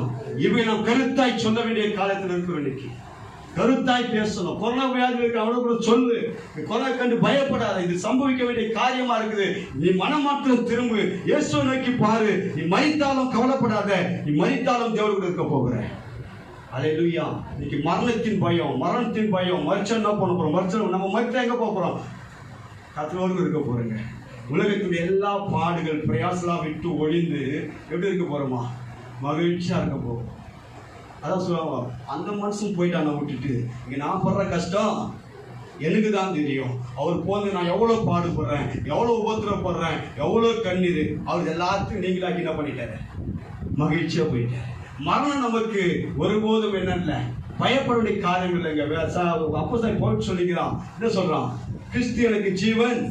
இவை நாம் கருத்தாய் சொல்ல வேண்டிய காலத்தில் இருக்கிறோம். இன்னைக்கு கருத்தாய் பேசணும். கொரோனா வியாதி இருக்கு, அவனுக்கு கூட சொல்லு, கொரோனா கண்டு பயப்படாத, இது சம்பவிக்க வேண்டிய காரியமா இருக்குது. நீ மனமாற்றம் திரும்பு, இயேசுவை நோக்கி பாரு. நீ மரித்தாலும் கவலைப்படாத, நீ மரித்தாலும் தேவனுக்கு இருக்க போகிற. அல்லேலூயா. இன்னைக்கு மரணத்தின் பயம், மரணத்தின் பயம். மரிச்சா என்ன பண்ண போறோம்? மரிச்சா நம்ம மரிச்சா எங்க போறோம்? கர்த்தரோடு இருக்க போறோங்க. உலகத்துடைய எல்லா பாடுகள் பிரயாசலாம் விட்டு ஒழிந்து எப்படி இருக்க போறோமா? மகிழ்ச்சியா இருக்க போறோம். அதான் சொல்லுவாங்க, அந்த மனுஷன் போயிட்டான விட்டுட்டு இங்க நான் படுற கஷ்டம் எனக்கு தான் தெரியும். அவர் போது நான் எவ்வளவு பாடுபடுறேன், எவ்வளவு உபத்திரப்படுறேன், எவ்வளவு கண்ணீர். அவர் எல்லாத்தையும் நீங்களாக்கி என்ன பண்ணிட்டாரு? மகிழ்ச்சியா போயிட்டாரு. மரணம் நமக்கு ஒருபோதும் என்னல்ல, பயப்பட வேண்டிய காரியம் இல்லைங்க. அப்போஸ்தலன் பவுல் சொல்லிக்கிறான், என்ன சொல்றான்? கிறிஸ்து எனக்கு ஜீவன்,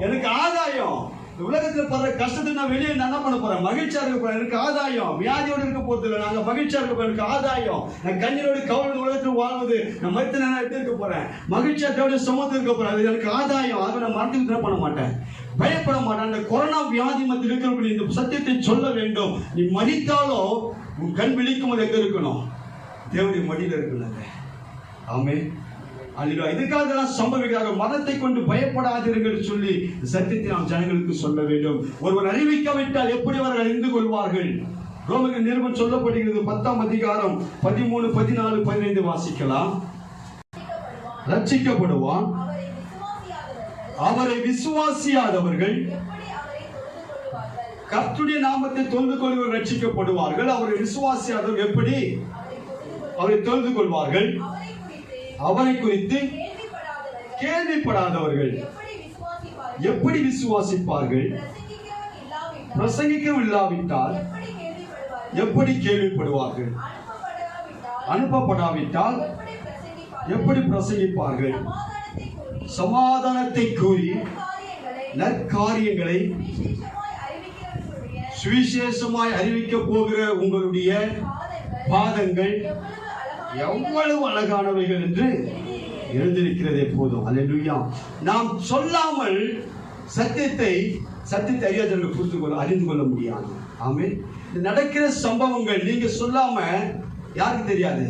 எனக்கு ஆதாயம். உலகத்துல படுற கஷ்டத்தை நான் வெளியே என்ன பண்ண போறேன்? மகிழ்ச்சியா இருக்க போறேன், எனக்கு ஆதாயம். வியாதியோடு இருக்க போறது இல்லை, நாங்க மகிழ்ச்சியா இருக்க போறேன், எனக்கு ஆதாயம். நான் கண்ணீரோடு கவலை உலகத்தில் வாழ்வது, நான் மறுத்து நான் எடுத்து இருக்க போறேன், மகிழ்ச்சியா தேவைய சமூகத்தில் இருக்க போறேன், அது எனக்கு ஆதாயம். அதை நான் மறந்துட்டு பண்ண மாட்டேன், பயப்பட மாட்டேன். அந்த கொரோனா வியாதி மத்தியில் இருக்கிறவங்க இந்த சத்தியத்தை சொல்ல வேண்டும். நீ மறித்தாலும் உன் கண் விழிக்கும் போது எங்க இருக்கணும்? தேவனுடைய மடியில இருக்கணும். ஆமென். இதுக்காக சம்பவிக்கிறார்கள். மதத்தை கொண்டு பயப்படாதீர்கள் சொல்லி சத்தியத்தை நாம் ஜனங்களுக்கு சொல்ல வேண்டும். ஒருவர் அறிவிக்காவிட்டால் எப்படி அவர்கள் அறிந்து கொள்வார்கள்? ரோமர்கள் நிருபம் சொல்லப்படுகிறது 10ஆம் அதிகாரம் 13, 14, 15 வாசிக்கலாம். ரட்சிக்கப்படுவான், அவரை விசுவாசியாதவர்கள் கர்த்தருடைய நாமத்தை தொழுது கொள்வர்கள் ரட்சிக்கப்படுவார்கள். அவரை விசுவாசியாதவர்கள் எப்படி அவரை தொழுது கொள்வார்கள்? அவரை குறித்து கேள்விப்படாதவர்கள் எப்படி விசுவாசிப்பார்கள்? பிரசங்கிக்க இல்லாவிட்டால் எப்படி கேள்விப்படுவார்கள்? அனுப்பப்படாவிட்டால் எப்படி பிரசங்கிப்பார்கள்? சமாதானத்தை கூறி நற்காரியங்களை சுவிசேஷமாய் அறிவிக்க போகிற உங்களுடைய பாதங்கள் எவ்வளவு அழகானவைகள் என்று எழுந்திருக்கிறதே போதும். அல்லேலூயா. நாம் சொல்லாமல் சத்தியத்தை அறியாதவர்கள் அறிந்து கொள்ள முடியாது. ஆமென். நடக்கிற சம்பவங்கள் நீங்க சொல்லாம யாருக்கு தெரியாது?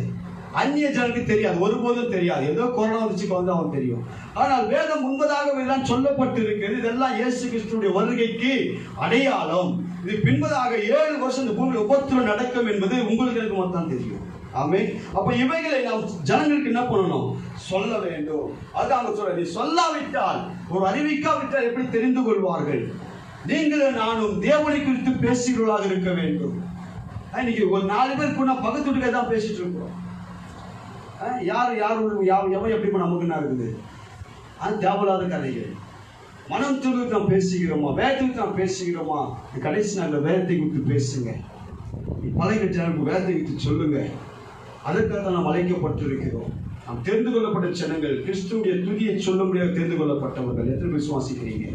அந்நிய ஜனங்களுக்கு தெரியாது, ஒருபோதும் தெரியாது. ஏதோ கொரோனா வந்துச்சு வந்து அவன் தெரியும். ஆனால் வேதம் முன்பதாக இதெல்லாம் சொல்லப்பட்டு இருக்கிறது. இதெல்லாம் இயேசு கிறிஸ்துவின் வருகைக்கு அடையாளம். இது பின்பதாக 7 வருஷம் இந்த பூமியில் உபத்திரம் நடக்கும் என்பது உங்களுக்கு எனக்கு மட்டும் தெரியும். ஆமென். அப்ப இவைகளை நாம் ஜனங்களுக்கு என்ன பண்ணணும்? சொல்ல வேண்டும். அதான் சொல்ற, நீ சொல்லாவிட்டால், ஒரு அறிவிக்காவிட்டால் எப்படி தெரிந்து கொள்வார்கள்? நீங்களும் நானும் தேவனை குறித்து பேசுகிறவர்களாக இருக்க வேண்டும். இன்னைக்கு ஒரு 4 பேர் கூட பக்கத்து வீட்டுக்கு தான் பேசிட்டு இருக்கோம். எவன் எப்படி நமக்கு என்ன இருக்குது? அது தேவையில்லாத கதைகள். மனம் துருவுக்கு நாம் பேசுகிறோமா? வேதத்துக்கு நாம் பேசுகிறோமா? கடைசி நாளில் வேதத்தை குறித்து பேசுங்க. பழைய ஜனங்களுக்கு வேதத்தை குறித்து சொல்லுங்க. அதற்காக நாம் அழைக்கப்பட்டிருக்கிறோம். நாம் தெரிந்து கொள்ளப்பட்ட ஜனங்கள், கிறிஸ்துவுடைய துதியை சொல்ல முடியாது தெரிந்து கொள்ளப்பட்டவர்கள். எத்தனை விசுவாசிக்கிறீங்க?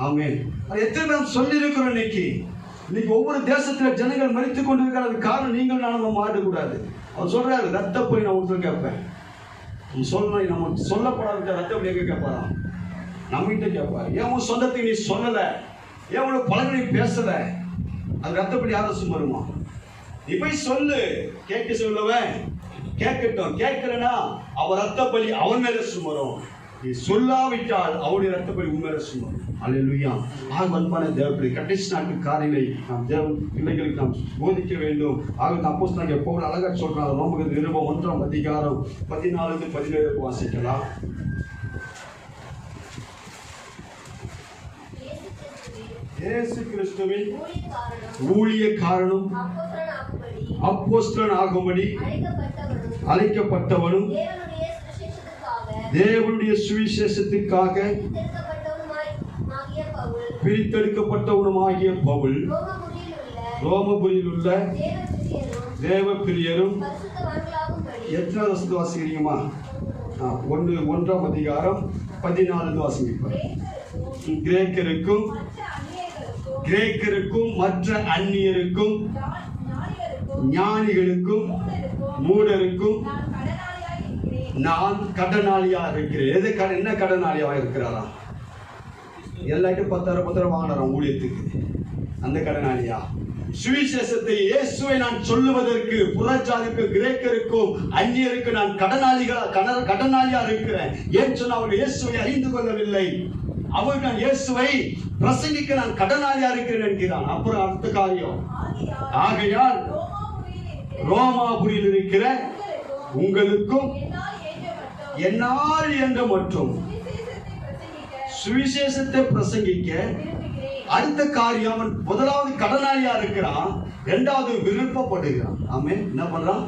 ஆமென். அது எத்தனை பேர் சொல்லி இருக்கிறோம்? இன்னைக்கு ஒவ்வொரு தேசத்துல ஜனங்கள் மரித்துக் கொண்டிருக்கிறது காரணம் நீங்கள் நானும் மாறக்கூடாது. அவர் சொல்றாரு, ரத்த போய் நான் ஒருத்தர் கேட்பேன். சொல்லணும், நம்ம சொல்லப்படாத ரத்த போய் எங்க கேட்பாரா? நம்ம கிட்ட கேட்பாரு. ஏன் சொந்தத்தை நீ சொல்லல? ஏன் உனக்கு பழகனை பேசல? அது ரத்தப்படி ஆலோசனை வருமா? நீ போய் சொல்லு. கேட்க சொல்லுவேன், கேட்கட்டும். கேட்கலன்னா அவன் ரத்தப்படி அவன் மேல சுமரும். நீ சொல்லாவிட்டால் அவருடைய ரத்தப்படி உண்மையில சுமரும். அல்லேலூயா. அன்பான தேவப்பிள்ளை, கடைசி நாட்டு காரியங்களை நாம் தேவ பிள்ளைகளுக்கு நாம் போதிக்க வேண்டும். அப்போஸ்தலனாகிய பவுல் அழகா சொல்றாங்க. ரோமர் நிருபம் 1ஆம் அதிகாரம் 14-17 வாசிக்கலாம். இயேசு கிறிஸ்துவின் ஊழிய காரணம் அப்போஸ்தலன் ஆகும்படி அழைக்கப்பட்டவனும் தேவனுடைய சுவிசேஷத்துக்காக பிரித்தெடுக்கப்பட்டவனுமாகிய பவுல் ரோமபுரியில் உள்ள தேவ பிரியரும். எத்தனை வருஷத்து வாசிக்கிறீங்கம்மா? 1ஆம் அதிகாரம் 14 வாசிப்பார். கிரேக்கருக்கும் மற்ற அந்நியருக்கும் ஞானிகளுக்கும் மூடருக்கும் நான் கடனாளியா இருக்கிறேன். என்ன கடனாளியா இருக்கிறாரா? எல்லாத்தையும் 10,000 வாங்கினாராம் ஊழியத்துக்கு. அந்த கடனாளியா? சுவிசேஷத்தை இயேசுவை நான் சொல்லுவதற்கு புறஜாதிக்கு கிரேக்கருக்கும் அந்நியருக்கு நான் கடனாளியா இருக்கிறேன். ஏன் சொன்ன அவர்கள் இயேசுவை அறிந்து கொள்ளவில்லை. அவர்கள் நான் இயேசுவை பிரசங்கிக்க நான் கடனாளியா இருக்கிறேன் என்கிறான். அப்புறம் அடுத்த காரியம், ஆகையால் ரோமாபுரியில் இருக்கிற உங்களுக்கும் என்னால் என்ற மற்றும் சுவிசேஷத்தை பிரசங்கிக்க. அடுத்த காரியம், முதலாவது கடனாளியா இருக்கிறான், இரண்டாவது விருப்பப்படுகிறான். ஆமென். என்ன பண்றான்?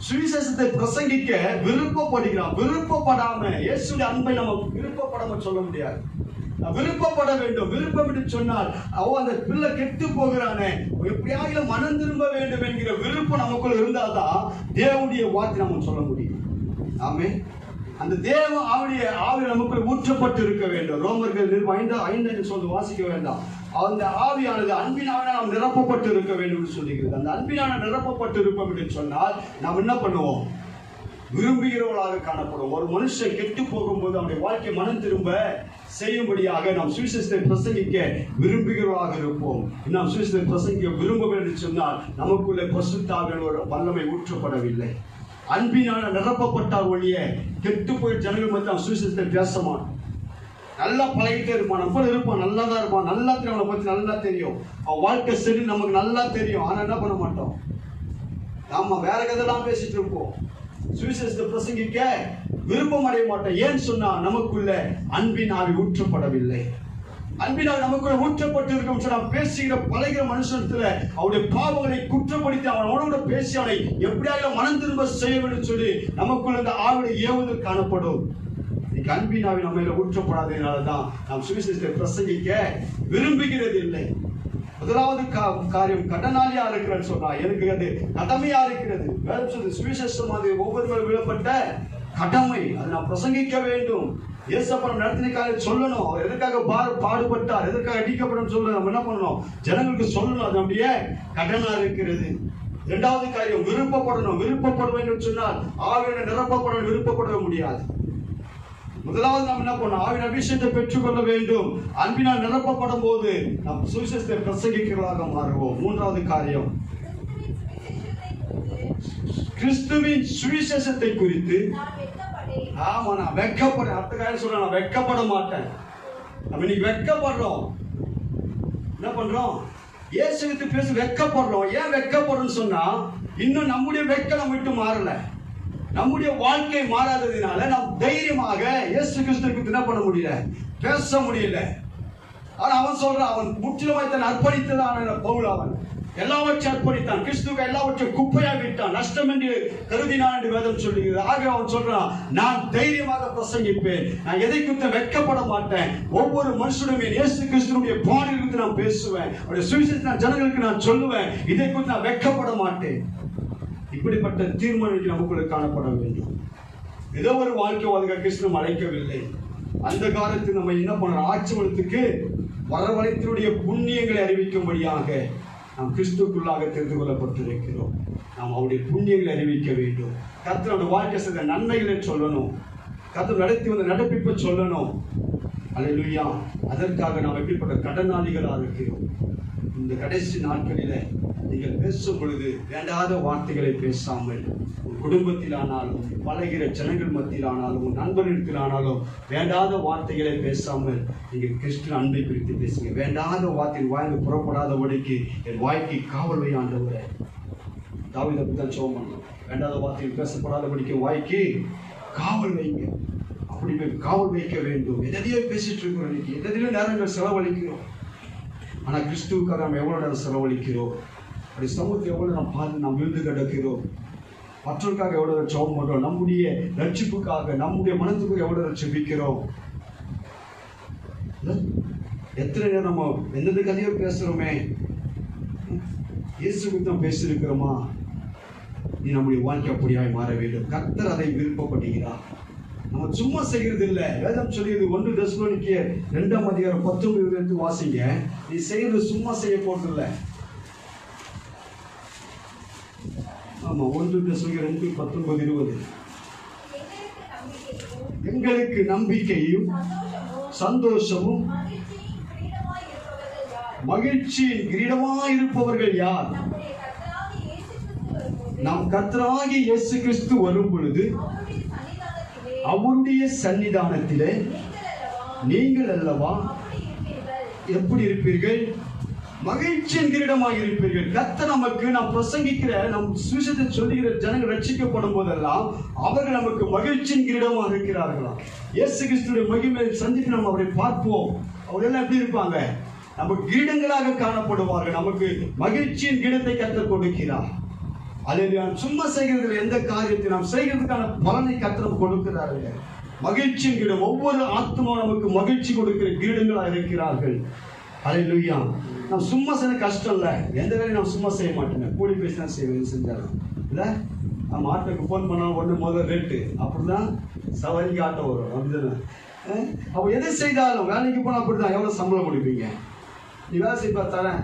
சுவிசேஷத்தை பிரசங்கிக்க விருப்பப்படுகிறான். விருப்பப்படாம இயேசுடைய அன்பை நம்ம விருப்பப்படாம சொல்ல முடியாது. விருப்பப்பட வேண்டும். விருப்பம் என்று சொன்னால் அந்த பிள்ளை கெட்டு போகிறானே, எப்படியாவது மனம் திரும்ப வேண்டும் என்கிற விருப்பம் நமக்குள்ள இருந்தால்தான் தேவனுடைய வார்த்தை நம்ம சொல்ல முடியும். ஆமென். அந்த தேவ ஆவி நமக்குள் ஊற்றப்பட்டு இருக்க வேண்டும். ரோமர்கள் 5 சொல்லி வாசிக்க வேண்டாம். அந்த ஆவியானது அன்பினால நாம் நிரப்பப்பட்டு இருக்க வேண்டும் என்று சொல்லுகிறது. அந்த அன்பினால நிரப்பப்பட்டு இருப்போம் என்று சொன்னால் நாம் என்ன பண்ணுவோம்? விரும்புகிறவர்களாக காணப்படும். ஒரு மனுஷன் கெட்டு போகும்போது அவனுடைய வாழ்க்கை மனம் திரும்ப செய்யும்படியாக நாம் சுவிசேஷத்தை பிரசங்கிக்க விரும்புகிறவர்களாக இருப்போம். நாம் சுவிசேஷத்தை பிரசங்கிக்க விரும்பவில்லை என்று சொன்னால் நமக்குள்ளே பரிசுத்த ஆவியானவர் வல்லமை ஊற்றப்படவில்லை. அன்பினால நிரப்பப்பட்டார் ஒழிய கெட்டு போய் ஜனங்கள் மத்திய சுவிசேஷத்தை பேசமான். நல்லா பழகிட்டே இருப்பான், நம்ம இருப்பான், நல்லா தான் இருப்பான், நல்லா தெரியும், அவனை பத்தி நல்லா தெரியும், அவன் வாழ்க்கை சரி நமக்கு நல்லா தெரியும். ஆனா என்ன பண்ண மாட்டோம்? நாம வேற கதையெல்லாம் பேசிட்டு இருப்போம். சுவிசேஷத்தை பிரசங்கிக்க விருப்பம் அடைய மாட்டோம். ஏன் சொன்னா நமக்குள்ள அன்பின் ஆவி ஊற்றப்படவில்லை. அன்பினால் நமக்குள்ள ஊற்றப்பட்டு இருக்கும். நாம் பேசுகிற பழகிற மனுஷத்துல அவருடைய பாவங்களை குற்றப்படுத்தி அவனோட பேசி அவனை எப்படியாக மனம் திரும்ப செய்ய வேண்டும் சொல்லி நமக்குள்ள இந்த ஆவியை ஏவுதல் காணப்படும். அன்பின் ஆவி நம்ம ஊற்றப்படாததுனாலதான் நாம் சுவிசேஷத்தை பிரசங்கிக்க விரும்புகிறது இல்லை. முதலாவது காரியம் கடனாளியா இருக்கிறேன்னு சொன்னா எனக்கு அது கடமையா இருக்கிறது. வேறு சொல்லி சுவிசேஷம் அது ஒவ்வொருவரும் விழப்பட்ட கடமை. அதை நாம் பிரசங்கிக்க வேண்டும். இயேசுப்பன் நடத்தின காரியம் சொல்லணும். அவர் எதற்காக பாடுபட்டார், எதற்காக அடிக்கப்படும் சொல்ல நம்ம என்ன பண்ணணும்? ஜனங்களுக்கு சொல்லணும். அது நம்முடைய கடனா இருக்கிறது. இரண்டாவது காரியம் விருப்பப்படணும். விருப்பப்பட வேண்டும் சொன்னால் ஆவியான நிரப்பப்பட விருப்பப்பட முடியாது. முதலாவது நாம் என்ன பண்ணணும்? ஆவியின் அபிஷேகத்தை பெற்றுக்கொள்ள வேண்டும். அன்பினால் நிரப்பப்படும் போது நாம் சுவிசேஷத்தை பிரசங்கிக்கிறவர்களாக மாறுவோம். மூன்றாவது காரியம், கிறிஸ்துவின் சுவிசேஷத்தை குறித்து ஆமா நான் வெட்கப்பட, அடுத்த காரியம் சொல்றேன், நான் வெட்கப்பட மாட்டேன். நம்ம இன்னைக்கு வெட்கப்படுறோம். என்ன பண்றோம்? இயேசுவித்து பேச வெட்கப்படுறோம். ஏன் வெட்கப்படுறோம்னு சொன்னா, இன்னும் நம்முடைய வெட்கம் நம்ம விட்டு மாறல. நம்முடைய வாழ்க்கை மாறாததுனால நாம் தைரியமாக இயேசு கிறிஸ்துவுக்கு என்ன பண்ண முடியல, பேச முடியல. ஆனா அவன் சொல்றான், அவன் முற்றிலுமாய் தன்னை அர்ப்பணித்ததான் பவுல். அவன் எல்லாவற்றையும் அர்ப்பணித்தான், கிறிஸ்துவுக்கு எல்லாவற்றையும் குப்பையாக விட்டான், நஷ்டம் என்று கருதினான் என்று வேதம் சொல்லுகிறது. ஆக அவன் சொல்றான், நான் தைரியமாக பிரசங்கிப்பேன், நான் எதை குறித்து வெட்கப்பட மாட்டேன். ஒவ்வொரு மனுஷனுமே இயேசு கிறிஸ்துவுடைய பாடலை குறித்து நான் பேசுவேன், அவருடைய சுவிசேஷத்தை நான் ஜனங்களுக்கு நான் சொல்லுவேன். இதை குறித்து நான் வெட்கப்பட மாட்டேன். இப்படிப்பட்ட தீர்மானம் நமக்குள்ள காணப்பட வேண்டும். ஏதோ ஒரு வாழ்க்கைவாதிகள் கிறிஸ்துவ அழைக்கவில்லை. அந்த காலத்தில் நம்ம என்ன பண்றோம்? ஆட்சிமலத்துக்கு வரவழைத்தினுடைய புண்ணியங்களை அறிவிக்கும்படியாக நாம் கிறிஸ்துக்குள்ளாக தெரிந்து கொள்ளப்பட்டிருக்கிறோம். நாம் அவருடைய புண்ணியங்களை அறிவிக்க வேண்டும். கர்த்தருடைய வாழ்க்கை செய்த நன்மைகளை சொல்லணும். கர்த்தர் நடத்தி வந்த நடப்பிப்பை சொல்லணும். அல்லேலூயா. அதற்காக நாம் எப்படிப்பட்ட கடனாளிகளாக இருக்கிறோம். இந்த கடைசி நாட்களில நீங்கள் பேசும் பொழுது வேண்டாத வார்த்தைகளை பேசாமல், உன் குடும்பத்தில் ஆனாலும், பழகிற ஜனங்கள் மத்தியில் ஆனாலும், உன் நண்பர்களிடத்தில் ஆனாலும் வேண்டாத வார்த்தைகளை பேசாமல் நீங்கள் கிறிஸ்து அன்பை குறித்து பேசுங்க. வேண்டாத வார்த்தையின் வாய்ந்து புறப்படாதபடிக்கு என் வாய்க்கு காவல் வை ஆண்டவரே. தாவீது அப்படித்தான் ஜெபம் பண்ணணும். வேண்டாத வார்த்தையில் பேசப்படாதபடிக்கு வாய்க்கு காவல் வைங்க. அப்படி காவல் வைக்க வேண்டும். எதையோ பேசிட்டு இருக்கிறோம், இன்னைக்கு எதிலையோ நேரங்கள் செலவழிக்கிறோம். ஆனா கிறிஸ்துவுக்காக நாம் எவ்வளவு நேரம் செலவழிக்கிறோம்? அப்படி சமூகத்தை எவ்வளவு நாம் பார்த்து நாம் விழுந்து கிடக்கிறோம்? மற்றவர்களுக்காக எவ்வளவு ஜெபம் பண்றோம்? நம்முடைய ரட்சிப்புக்காக, நம்முடைய மனத்துக்கு எவ்வளவு ரட்சிப்பிக்கிறோம்? எத்தனை நேரம் நம்ம எந்தெந்த கதையோ பேசுறோமே, இயேசுக்கு தான் பேசியிருக்கிறோமா? நீ நம்முடைய வாழ்க்கை அப்படியாய் மாற வேண்டும். கர்த்தர் அதை விருப்பப்படுகிறார். நம்ம சும்மா செய்கிறது இல்லை. வேதம் சொல்லியது 1 தெசலோனிக்கேயர் 2:19 வாசிங்க. நீ செய்யறது சும்மா செய்ய போறது இல்லை. ஆமா, 1 தெசலோனிக்கேயர் 2:19-20 எங்களுக்கு நம்பிக்கையும் சந்தோஷமும் மகிழ்ச்சியின் கிரீடமாய் இருப்பவர்கள் யார்? நம் கர்த்தராகிய இயேசு கிறிஸ்து வரும் பொழுது அவருடைய சன்னிதானத்திலே நீங்கள் அல்லவா எப்படி இருப்பீர்கள்? மகிழ்ச்சியின் கிரீடமாக இருப்பீர்கள். கர்த்தர் நமக்கு, நாம் பிரசங்கிக்கிற, நம் சுவிசேஷத்தை சொல்லுகிற ஜனங்கள் ரட்சிக்கப்படும் போதெல்லாம் அவர்கள் நமக்கு மகிழ்ச்சியின் கிரீடமாக இருக்கிறார்களாம். இயேசு கிறிஸ்துடைய மகிமையை சந்தித்து நாம் அவரை பார்ப்போம். அவங்க எல்லாம் எப்படி இருப்பாங்க? நமக்கு கிரீடங்களாக காணப்படுவார்கள். நமக்கு மகிழ்ச்சியின் கிரீடத்தை கர்த்தர் கொடுக்கிறார். அதில் சும்மா செய்கிறதுல எந்த காரியத்தை நாம் செய்கிறதுக்கான பலனை கர்த்தர் கொடுக்கிறார்கள். மகிழ்ச்சியின் கிரீடம். ஒவ்வொரு ஆத்மாவும் நமக்கு மகிழ்ச்சி கொடுக்கிற கிரீடங்களாக இருக்கிறார்கள். அல்லேலூயா. நாம் சும்மா செய்ய கஷ்டம் இல்லை. எந்த வேலையும் நாம் சும்மா செய்ய மாட்டோங்க. கூலி பேசி தான் செய்வேன் செஞ்சாலும் இல்லை. நம்ம ஆட்டோக்கு ஃபோன் பண்ணாலும் ஒன்று முதல் ரேட்டு, அப்படிதான் சவாரிக்கு ஆட்டோ வரும். அப்படிதானே? அப்போ எதை செய்தாலும் வேலைக்கு போனால் அப்படிதான். எவ்வளோ சம்பளம் கொடுப்பீங்க? நீ வேலை செய்ய தரேன்,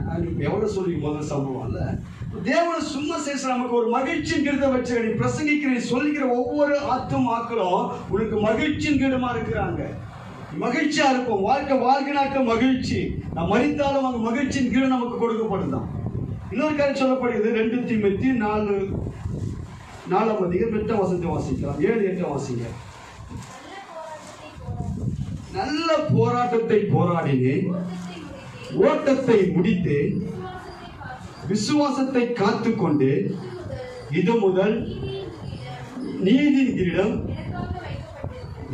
எவ்வளோ சொல்லி முதல் சம்பளம் இல்லை. தேவனை சும்மா செய்ய நமக்கு ஒரு மகிழ்ச்சியின் கிரீடத்தை வச்சு நீ பிரசங்கிக்கிற, சொல்லிக்கிற ஒவ்வொரு ஆத்துமாக்களும் உனக்கு மகிழ்ச்சியின் கிரீடமா இருக்கிறாங்க. மகிழ்ச்சியா இருப்போம். வாழ்க்கை நாட்கள் மகிழ்ச்சி. நாம் மரித்தாலும் அங்கு மகிழ்ச்சியின் கிரீடம் நமக்கு கொடுக்கப்படுதான். இன்னொரு காரியம் சொல்லப்படுகிறது. 2 தீமோத்தேயு 4:8 வாசிக்கலாம். 7-8 வாசிங்க. நல்ல போராட்டத்தை போராடினேன், ஓட்டத்தை முடித்தேன், விசுவாசத்தை காத்துக்கொண்டு இது முதல் நீதியின் கிரீடம்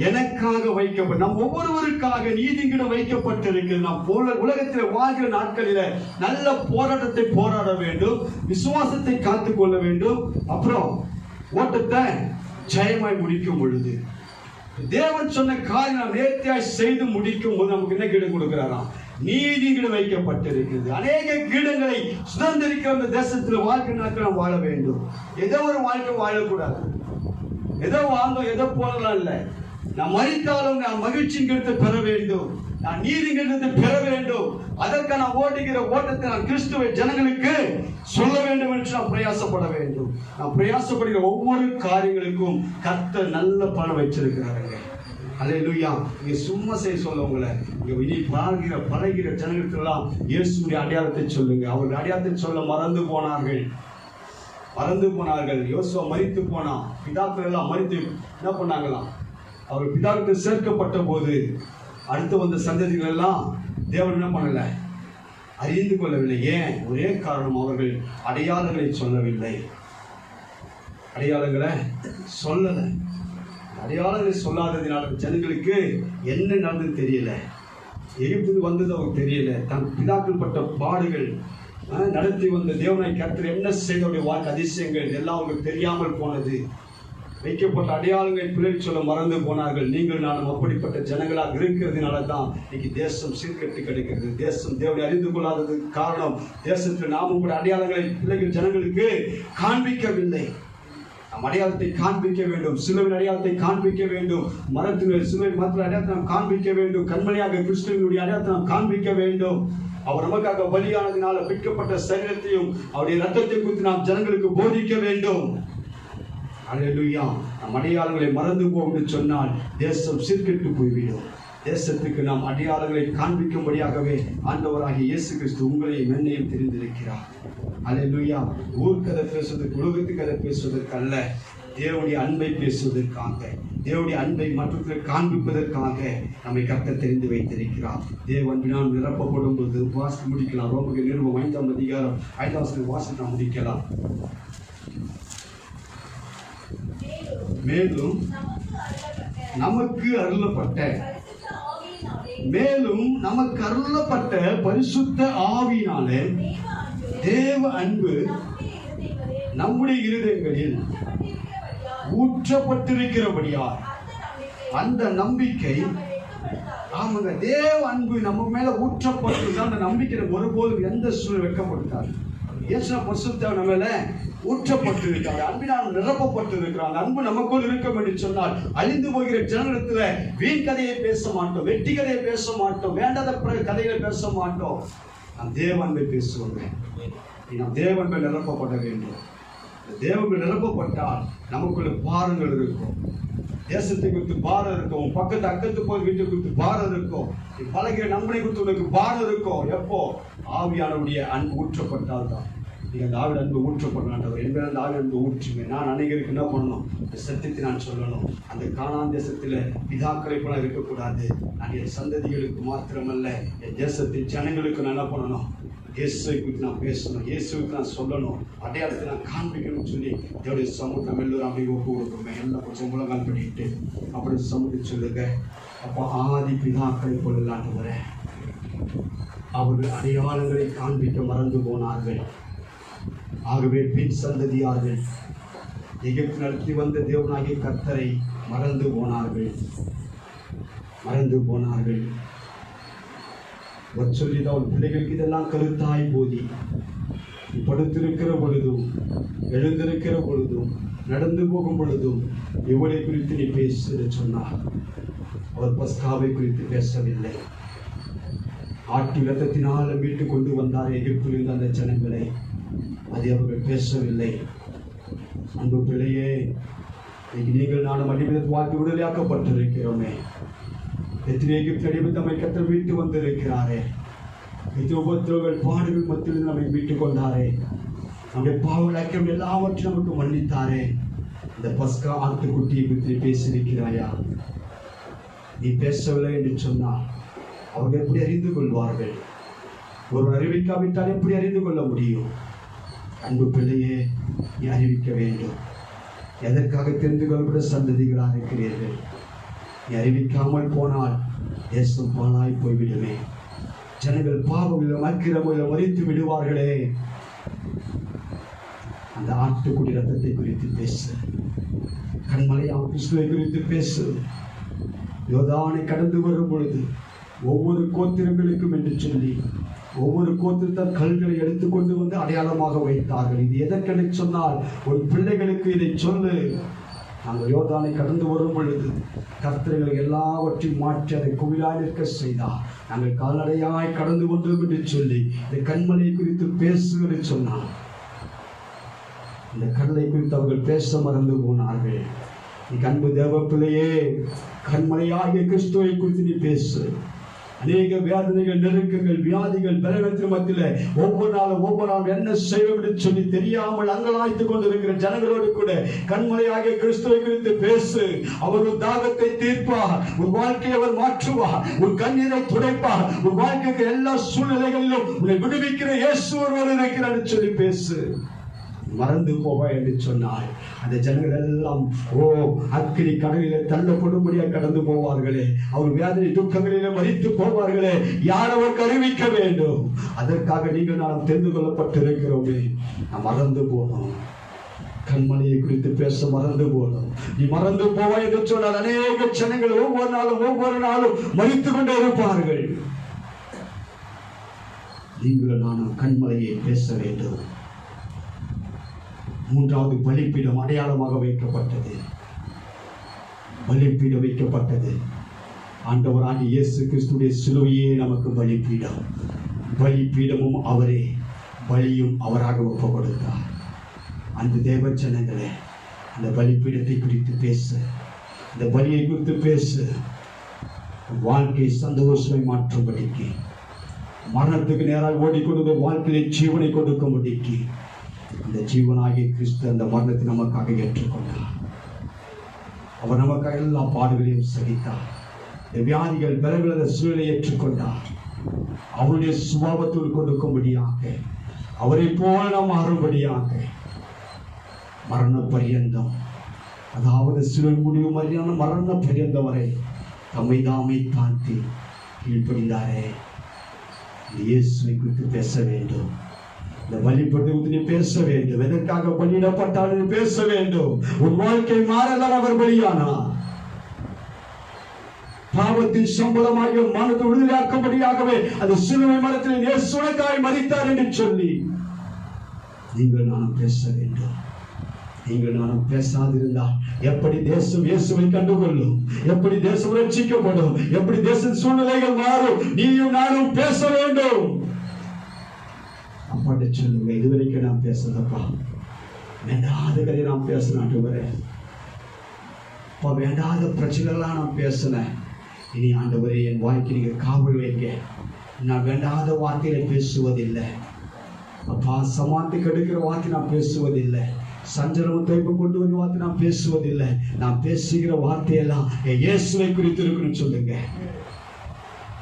எனக்காக வைக்கப்பட்ட, நம் ஒவ்வொருவருக்காக நீதியின் கிரீடம் வைக்கப்பட்டிருக்கிறது. நாம் உலகத்தில் வாழ்கிற நாட்களில நல்ல போராட்டத்தை போராட வேண்டும், விசுவாசத்தை காத்துக்கொள்ள வேண்டும். அப்புறம் ஓட்டத்தை ஜெயமாய் முடிக்கும் பொழுது தேவன் சொன்ன காரியம் நாம் நேர்த்தியாய் செய்து முடிக்கும் போது நமக்கு என்ன கிரீடம் கொடுக்கிறாராம்? நீதி கிரீடம் வைக்கப்பட்டிருக்கிறது. அநேக கிரீடங்களை சுதந்திரிக்கிற அந்த தேசத்தில் வாழ்க்கை நாட்கள் நாம் வாழ வேண்டும். ஏதோ ஒரு வாழ்க்கை வாழக்கூடாது. ஏதோ வாழ்ந்தோம் ஏதோ போனலாம் இல்லை. நான் மரித்தாலும் நான் மகிழ்ச்சியின் கிரீடத்தை பெற வேண்டும், நான் நீதி கிரீடத்தை பெற வேண்டும். அதற்கு நான் ஓடுகிற ஓட்டத்தை நான் கிறிஸ்துவை ஜனங்களுக்கு சொல்ல வேண்டும் என்று நான் பிரயாசப்பட வேண்டும். நான் பிரயாசப்படுகிற ஒவ்வொரு காரியங்களுக்கும் கர்த்தர் நல்ல பலன் வச்சிருக்கிறார்கள். அல்லேலூயா. நீங்க சும்மா செய்ய சொல்ல உங்களை இனி பழகிற ஜனங்களுக்கெல்லாம் இயேசுடைய அடையாளத்தை சொல்லுங்க. அவர்கள் அடையாளத்தை சொல்ல மறந்து போனார்கள். யோசுவா மரித்து போனான். பிதாக்கள் எல்லாம் மரித்து என்ன பண்ணாங்களாம்? அவர் பிதாக்கள் சேர்க்கப்பட்ட போது அடுத்து வந்த சந்ததிகள் எல்லாம் தேவன் என்ன பண்ணல, அறிந்து கொள்ளவில்லை. ஏன்? ஒரே காரணம், அவர்கள் அடையாளங்களை சொல்லவில்லை. அடையாளங்களை சொல்லலை. அடையாளங்களை சொல்லாததினால ஜனங்களுக்கு என்ன நடந்தது தெரியல. எகிப்து வந்தது அவருக்கு தெரியல. தன் பிதாக்கள் பட்ட பாடுகள், நடத்தி வந்த தேவனாய் கர்த்தர் என்ன செய்தவருடைய வாழ்க்கை அதிசயங்கள் எல்லாம் அவங்களுக்கு தெரியாமல் போனது. வைக்கப்பட்ட அடையாளங்களை பிள்ளைகள் சொல்ல மறந்து போனார்கள். நீங்கள் நானும் அப்படிப்பட்ட ஜனங்களாக இருக்கிறதுனால தான் இன்னைக்கு தேசம் சீர்கெட்டு கிடைக்கிறது. தேசம் தேவனை அறிந்து கொள்ளாததுக்கு காரணம், தேசத்தில் நாமும் கூட அடையாளங்களை பிள்ளைகள் ஜனங்களுக்கு காண்பிக்கவில்லை. நாம் அடையாளத்தை காண்பிக்க வேண்டும். சிலுவையின் அடையாளத்தை காண்பிக்க வேண்டும். சிலுவை மரத்தின் அடையாளத்தை நாம் காண்பிக்க வேண்டும். கண்மணியாக கிறிஸ்துவினுடைய அடையாளத்தை நாம் காண்பிக்க வேண்டும். அவர் நமக்காக பலியானதினால பிற்கப்பட்ட சரீரத்தையும் அவருடைய ரத்தத்தை குறித்து நாம் ஜனங்களுக்கு போதிக்க வேண்டும். அல்லேலூயா. நம் அடையாளங்களை மறந்து போகும் என்று சொன்னால் தேசம் சீர்கெட்டு போய்விடும். தேசத்துக்கு நாம் அடையாளங்களை காண்பிக்கும்படியாகவே ஆண்டவராகிய இயேசு கிறிஸ்து உங்களையும் என்னையும் தெரிந்திருக்கிறார். அல்லேலூயா. ஊர்க்கதை பேசுவதற்கு, உலகத்துக்கு கதை பேசுவதற்கு அல்ல, தேவனுடைய அன்பை பேசுவதற்காக, தேவனுடைய அன்பை மற்றவர்களுக்கு காண்பிப்பதற்காக நம்மை கர்த்தர் தெரிந்து வைத்திருக்கிறார். தேவ அன்பினால் நிரப்பப்படும் போது வாசித்து முடிக்கலாம். ரோமர்கள் நிருபம் 5ஆம் அதிகாரம் 5ஆம் வசனம் வாசித்து நாம் முடிக்கலாம். மேலும் நமக்கு அருளப்பட்ட பரிசுத்த ஆவியினாலே தேவ அன்பு நம்முடைய இருதயங்களில் ஊற்றப்பட்டிருக்கிறபடியால் அந்த நம்பிக்கை, ஆமாங்க, தேவ அன்பு நம்ம மேல ஊற்றப்பட்டிருந்தா அந்த நம்பிக்கை ஒருபோதும் எந்த சூழல் வெட்கப்படுத்தாது. இயேசு பரிசுத்த நம்ம மேல ஊற்றப்பட்டிருக்கிறார். அன்பினால் நிரப்பப்பட்டிருக்கிறார். அன்பு நமக்குள் இருக்கும் என்று சொன்னால் அழிந்து போகிற ஜனங்களிடத்துல வீண் கதையை பேச மாட்டோம், வெட்டி கதையை பேச மாட்டோம், வேண்டாத கதைகளை பேச மாட்டோம். நாம் தேவ அன்பை பேசுவோங்க. நாம் தேவ அன்பை நிரப்பப்பட வேண்டும். தேவங்கள் நிரப்பப்பட்டால் நமக்குள்ள பாரங்கள் இருக்கும். தேசத்தை குறித்து பாரம் இருக்கும். அக்கத்து போய் வீட்டை குறித்து பாரம் இருக்கும். பழகிற நண்பனை குறித்து உனக்கு பாரம் இருக்கும். எப்போ? ஆவியானவருடைய அன்பு ஊற்றப்பட்டால் தான். நீங்க அந்த ஆவிட அன்பு ஊற்றப்படலாண்டவர் என்பதை அந்த ஆவிட அன்பு ஊற்றுங்க. நான் அனைவருக்கு என்ன பண்ணணும்? இந்த சத்தியத்தை நான் சொல்லணும். அந்த கானான் தேசத்துல பிதாக்களை போல இருக்கக்கூடாது. நான் என் சந்ததிகளுக்கு மாத்திரமல்ல, என் தேசத்தின் ஜனங்களுக்கு நான் என்ன பண்ணணும்? இயேசுவை குறித்து நான் பேசணும், இயேசுக்கு நான் சொல்லணும், அடையாளத்தை நான் காண்பிக்கணும்னு சொல்லி என்னுடைய சமூகம் எல்லோரும் அப்படி ஒப்பு கொடுக்குமே. எல்லாம் கொஞ்சம் முழங்கால் பண்ணிட்டு அப்படி சமூகம் சொல்லுங்க. அப்போ ஆதி பிதாக்களை போல இல்லாதவர அவர்கள் அடையாளங்களை காண்பிக்க மறந்து போனார்கள். ஆகவே பின் சந்ததியார்கள் எகிப்து நடத்தி வந்த தேவனாகிய கர்த்தரை மறந்து போனார்கள். சொல்லிதான் அவன் பிள்ளைகளுக்கு இதெல்லாம் கருத்தாய் போதி, படுத்திருக்கிற பொழுதும் எழுந்திருக்கிற பொழுதும் நடந்து போகும் பொழுதும் இவளை குறித்து நீ பேசு சொன்னார். அவர் பஸ்காவை குறித்து பேசவில்லை. ஆட்டு இரத்தத்தினால் மீட்டு கொண்டு வந்தார் எகிப்திலிருந்து அந்த ஜனங்களை. அதை அவர்கள் பேசவில்லை. அன்பு பிள்ளையே, நீங்கள் நானும் அடிமையில் வாழ்க்கை விடுதலையாக்கப்பட்டிருக்கிறோமே. எத்தனை எகிப்து அடிமை நம்மை கர்த்தர் மீட்டு வந்திருக்கிறாரே. எத்தனை உபத்திரவங்கள் பாடுகள் மத்தியில் நம்மை மீட்டுக் கொண்டாரே. நம்முடைய பாவங்கள் ஐக்கியம் எல்லாவற்றையும் நமக்கு மன்னித்தாரே. இந்த பஸ்கா ஆட்டுக்குட்டியை பற்றி பேசியிருக்கிறாயா? நீ பேசவில்லை என்று சொன்னால் அவர்கள் எப்படி அறிந்து கொள்வார்கள்? ஒரு அறிவிக்காவிட்டால் எப்படி அறிந்து கொள்ள முடியும்? அன்பு பிள்ளையே, நீ அறிவிக்க வேண்டும். எதற்காக தெரிந்து கொள்ளப்பட்ட சந்ததிகளாக இருக்கிறீர்கள்? நீ அறிவிக்காமல் போனால் தேசம் பாழாய் போய்விடுமே. ஜனங்கள் பாவங்களிலும் அக்கிரமங்களிலும் மரித்து விடுவார்களே. அந்த ஆட்டுக்குடி ரத்தத்தை குறித்து பேசு. கண்மலையாம் கிறிஸ்துவை குறித்து பேசு. யோர்தானை கடந்து வரும் பொழுது ஒவ்வொரு கோத்திரங்களுக்கும் என்று சொல்லி ஒவ்வொரு கோத்திரத்தார் கல்களை எடுத்துக்கொண்டு வந்து அடையாளமாக வைத்தார்கள். இது எதற்கென சொன்னால், ஒரு பிள்ளைகளுக்கு இதை சொல்லு. நாங்கள் யோர்தானை கடந்து வரும் பொழுது கர்த்தர்கள் எல்லாவற்றையும் மாற்றி அதை குவிலாய் நிற்க செய்தார். நாங்கள் கால்நடையாய் கடந்து கொண்டோம் என்று சொல்லி இந்த கண்மலை குறித்து பேசு என்று சொன்னார். இந்த கடலை குறித்து அவர்கள் பேச மறந்து போனார்கள். அன்பு தேவ பிள்ளையே, கண்மலையாகிய கிறிஸ்துவை குறித்து நீ பேசு. அநேக வேதனைகள், நெருக்கங்கள், வியாதிகள், பலவீனத்தின் மத்தியில் ஒவ்வொரு நாளும் என்ன செய்வோம் என்று சொல்லி தெரியாமல் அங்கலாய்த்துக் கொண்டிருக்கிற ஜனங்களோடு கூட கண்மலையாகிய கிறிஸ்துவை குறித்து பேசு. அவர் உன் தாகத்தை தீர்ப்பார், உன் வாழ்க்கையை அவர் மாற்றுவார், உன் கண்ணீரை துடைப்பார், உன் வாழ்க்கைக்கு எல்லா சூழ்நிலைகளிலும் உன்னை விடுவிக்கிற இயேசு ஒருவர் இருக்கிறார் என்று சொல்லி பேசு. மறந்து போவா என்று சொன்னாய். அந்த ஜனங்கள் எல்லாம் அக்கினி கடலிலே தள்ளப்படும்படியாக கடந்து போவார்களே, அவர் வேதனை துக்கங்களிலே மரித்து போவார்களே, யார் அவருக்கு அறிவிக்க வேண்டும்? அதற்காக நீங்கள் நாம் தெரிந்து கொள்ளப்பட்டிருக்கிறோமே. நாம் மறந்து போனோம். கண்மலையை குறித்து பேச மறந்து போனோம். நீ மறந்து போவா என்று சொன்னால் அநேக ஜனங்கள் ஒவ்வொரு நாளும் மரித்து கொண்டே இருப்பார்கள். நீங்களும் நானும் கண்மலையை பேச வேண்டும். மூன்றாவது பலிப்பீடம் அடையாளமாக வைக்கப்பட்டது. பலிப்பீடம் வைக்கப்பட்டது. ஆண்டவராகிய இயேசு கிறிஸ்துவின் சிலுவையே நமக்கு பலிப்பீடம். பலிப்பீடமும் அவரே, பலியும் அவராக ஒப்பு கொடுத்தார். அந்த தேவ ஜனங்களே, அந்த பலிப்பீடத்தை குறித்து பேசு, அந்த பலியை குறித்து பேசு. வாழ்க்கை சந்தோஷமை மாற்றும்படிக்கு, மரணத்துக்கு நேராக ஓடிக்கொண்டு வாழ்க்கையை ஜீவனை கொடுக்கும்படிக்கு அந்த ஜீவனாகிய கிறிஸ்து அந்த மரணத்தை நமக்காக ஏற்றுக்கொண்டார். அவர் நமக்காக எல்லா பாடுகளையும் சகித்தார். வியாதிகள், பலவீன சூழலை ஏற்றுக்கொண்டார். அவருடைய சுபாவத்தோடு கொடுக்கும்படியாக, அவரை போல நாம் மாறும்படியாக மரண பரியந்தம், அதாவது சிறு முடிவு மாதிரியான மரண பரியந்தம் வரை தம்மை தாமே தாழ்த்தி கீழ்ப்படிந்தாரே. இயேசுவை குறித்து பேச வேண்டும். இந்த பலிப்பீடத்தை குறித்து பேச வேண்டும். எதற்காக பலியிடப்பட்டாலும் பேச வேண்டும். உன் வாழ்க்கை மாறலாம். அவர் பலியானார். பாவத்தின் சம்பளமாக மனத்தை விடுதலையாக்கும்படியாகவே அந்த சிலுவை மரத்தில் இயேசுவுக்காய் மரித்தார் என்று சொல்லி நீங்கள் நானும் பேச வேண்டும். நீங்கள் நானும் பேசாதிருந்தால் எப்படி தேசம் இயேசுவை கண்டுகொள்ளும்? எப்படி தேசம் ரட்சிக்கப்படும்? எப்படி தேச சூழ்நிலைகள் மாறும்? நீயும் நானும் பேச வேண்டும். அப்பாட்ட சொல்லுங்க, இதுவரைக்கும் நான் பேசுறதப்பா, வேண்டாத கதையை நான் பேசினாட்டு வரேன். அப்பா, வேண்டாத பிரச்சனைலாம் நான் பேசினேன். இனி ஆண்டவரே, என் வாழ்க்கை நீங்க காவல் வைங்க. நான் வேண்டாத வார்த்தைகளை பேசுவதில்லை அப்பா. சமானத்துக்கு எடுக்கிற வார்த்தை நான் பேசுவதில்லை. சஞ்சலத்தை கொண்டு வந்து வார்த்தை நான் பேசுவதில்லை. நான் பேசுகிற வார்த்தையெல்லாம் இயேசுவை குறித்து இருக்குன்னு சொல்லுங்க.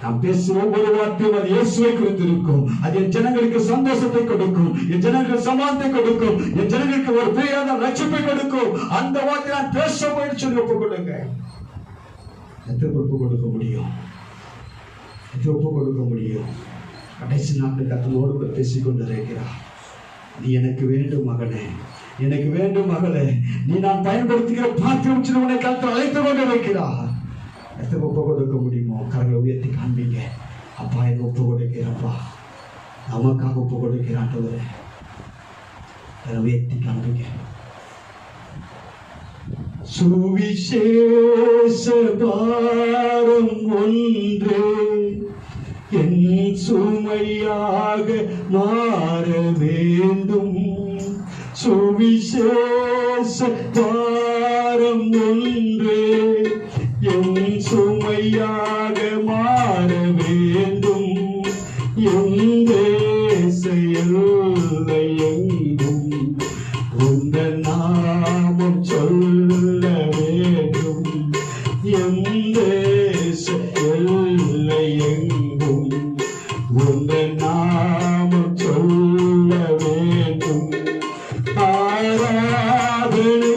நாம் பேசும் ஒவ்வொரு வார்த்தையும் அது இயேசுவை குறித்து இருக்கும். அது என் ஜனங்களுக்கு சந்தோஷத்தை கொடுக்கும், என் ஜனங்களுக்கு சமாதானத்தை கொடுக்கும், என் ஜனங்களுக்கு ஒரு பெரியாத ரட்சிப்பை கொடுக்கும். அந்த வார்த்தை நான் பேச போயிட்டு சொல்லி ஒப்புக் கொடுங்க. எத்தனை ஒப்பு கொடுக்க முடியும்? எத்தனை ஒப்பு கொடுக்க முடியும்? கடைசி நாட்கள் கத்தனோடு கூட பேசிக்கொண்டு இருக்கிறார். நீ எனக்கு வேண்டும் மகனே, எனக்கு வேண்டும் மகளே, நீ நான் பயன்படுத்துகிற பாத்திரம் சிறுவனை கத்தர் அழைத்து கொண்டு இருக்கிறார். எத்தனை ஒப்பு கொடுக்க முடியுமோ கரங்களை உயர்த்தி காண்பீங்க. அப்பா, எனக்கு ஒப்பு கொடுக்கிறப்பா, நமக்காக ஒப்பு கொடுக்கிறாண்டவரே, உயர்த்தி காண்பீங்க. சுவிசேஷ பாரம் ஒன்று என் சுமையாக மாற வேண்டும். சுவிசேஷ பாரம் ஒன்று என் சுமையாக மாற வேண்டும். எந்த செயலை எங்கும் உந்த நாமம் சொல்ல வேண்டும். எந்த செயலை எங்கும் உந்த நாமம் சொல்ல வேண்டும். ஆராதனை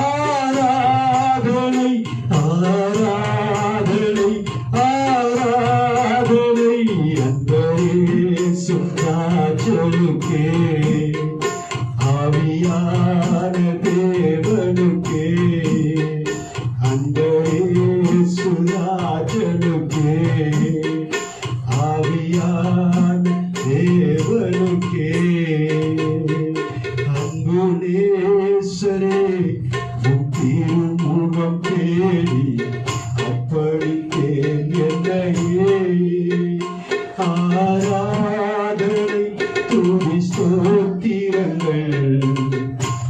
ஆராதனை ஆராதனை ஆராதனை அன்பரே சுராஜனுக்கே, ஆவியான தேவனுக்கே, அன்பரே சுராஜனுக்கே, ஆவியான தேவனுக்கே. அன்பு நேசரே, முகம் தேடி அப்படித்தேன் என்னையே. ஆராதனை துதி ஸ்தோத்திரங்கள்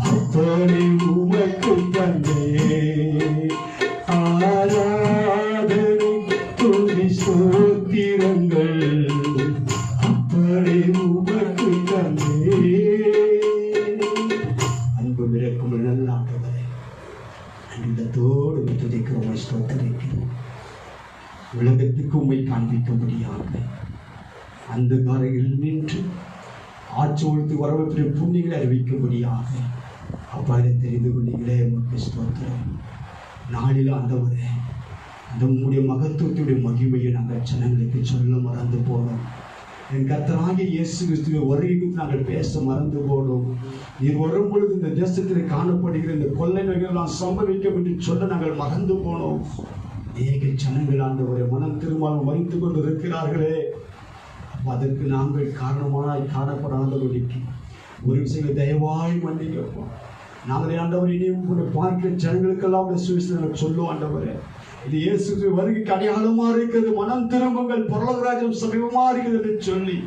அப்படி உமக்கு தந்தே. துதிக்கிறோம், ஸ்தோத்திரிக்கிறோம். உலகத்துக்கு உம்மை காண்பிக்கும்படியாக அந்த காரையில் நின்று ஆட்சி வரவற்றை புண்ணியங்களை அறிவிக்கும்படியாக அப்பா இதை தெரிந்து கொண்டீங்களே, உமக்கு ஸ்தோத்திரம். நாளில் ஆண்டவரே, அந்த உங்களுடைய மகத்துவத்துடைய மகிமையை நாங்கள் ஜனங்களுக்கு சொல்ல மறந்து போனோம். என் கர்த்தராகிய இயேசு கிறிஸ்துவின் வருகைக்கு நாங்கள் பேச மறந்து போனோம். நீர் வரும் பொழுது இந்த தேசத்தில் காணப்படுகிற இந்த கொள்ளை நோய்கள் நான் சம்பவிக்கும் என்று சொல்ல நாங்கள் மறந்து போனோம். அநேக ஜனங்கள் ஆண்டவரை மனம் திரும்பாமல் மறித்து கொண்டு இருக்கிறார்களே, அதற்கு நாங்கள் காரணமாய் காணப்படாதபடிக்கு ஒரு விஷயங்களை தயவாய் மன்னிக்கப்போம். நாங்கள் ஆண்டவர் இனியும் பார்க்கிற ஜனங்களுக்கெல்லாம் சுவிசேஷம் சொல்லுவோம். ஆண்டவரே, இது இயேசு வருகைக்கு அடையாளமா இருக்கிறது, மனம் திரும்புங்கள், பரலோகராஜ்யம் சமீபமா இருக்கிறது என்று சொல்லி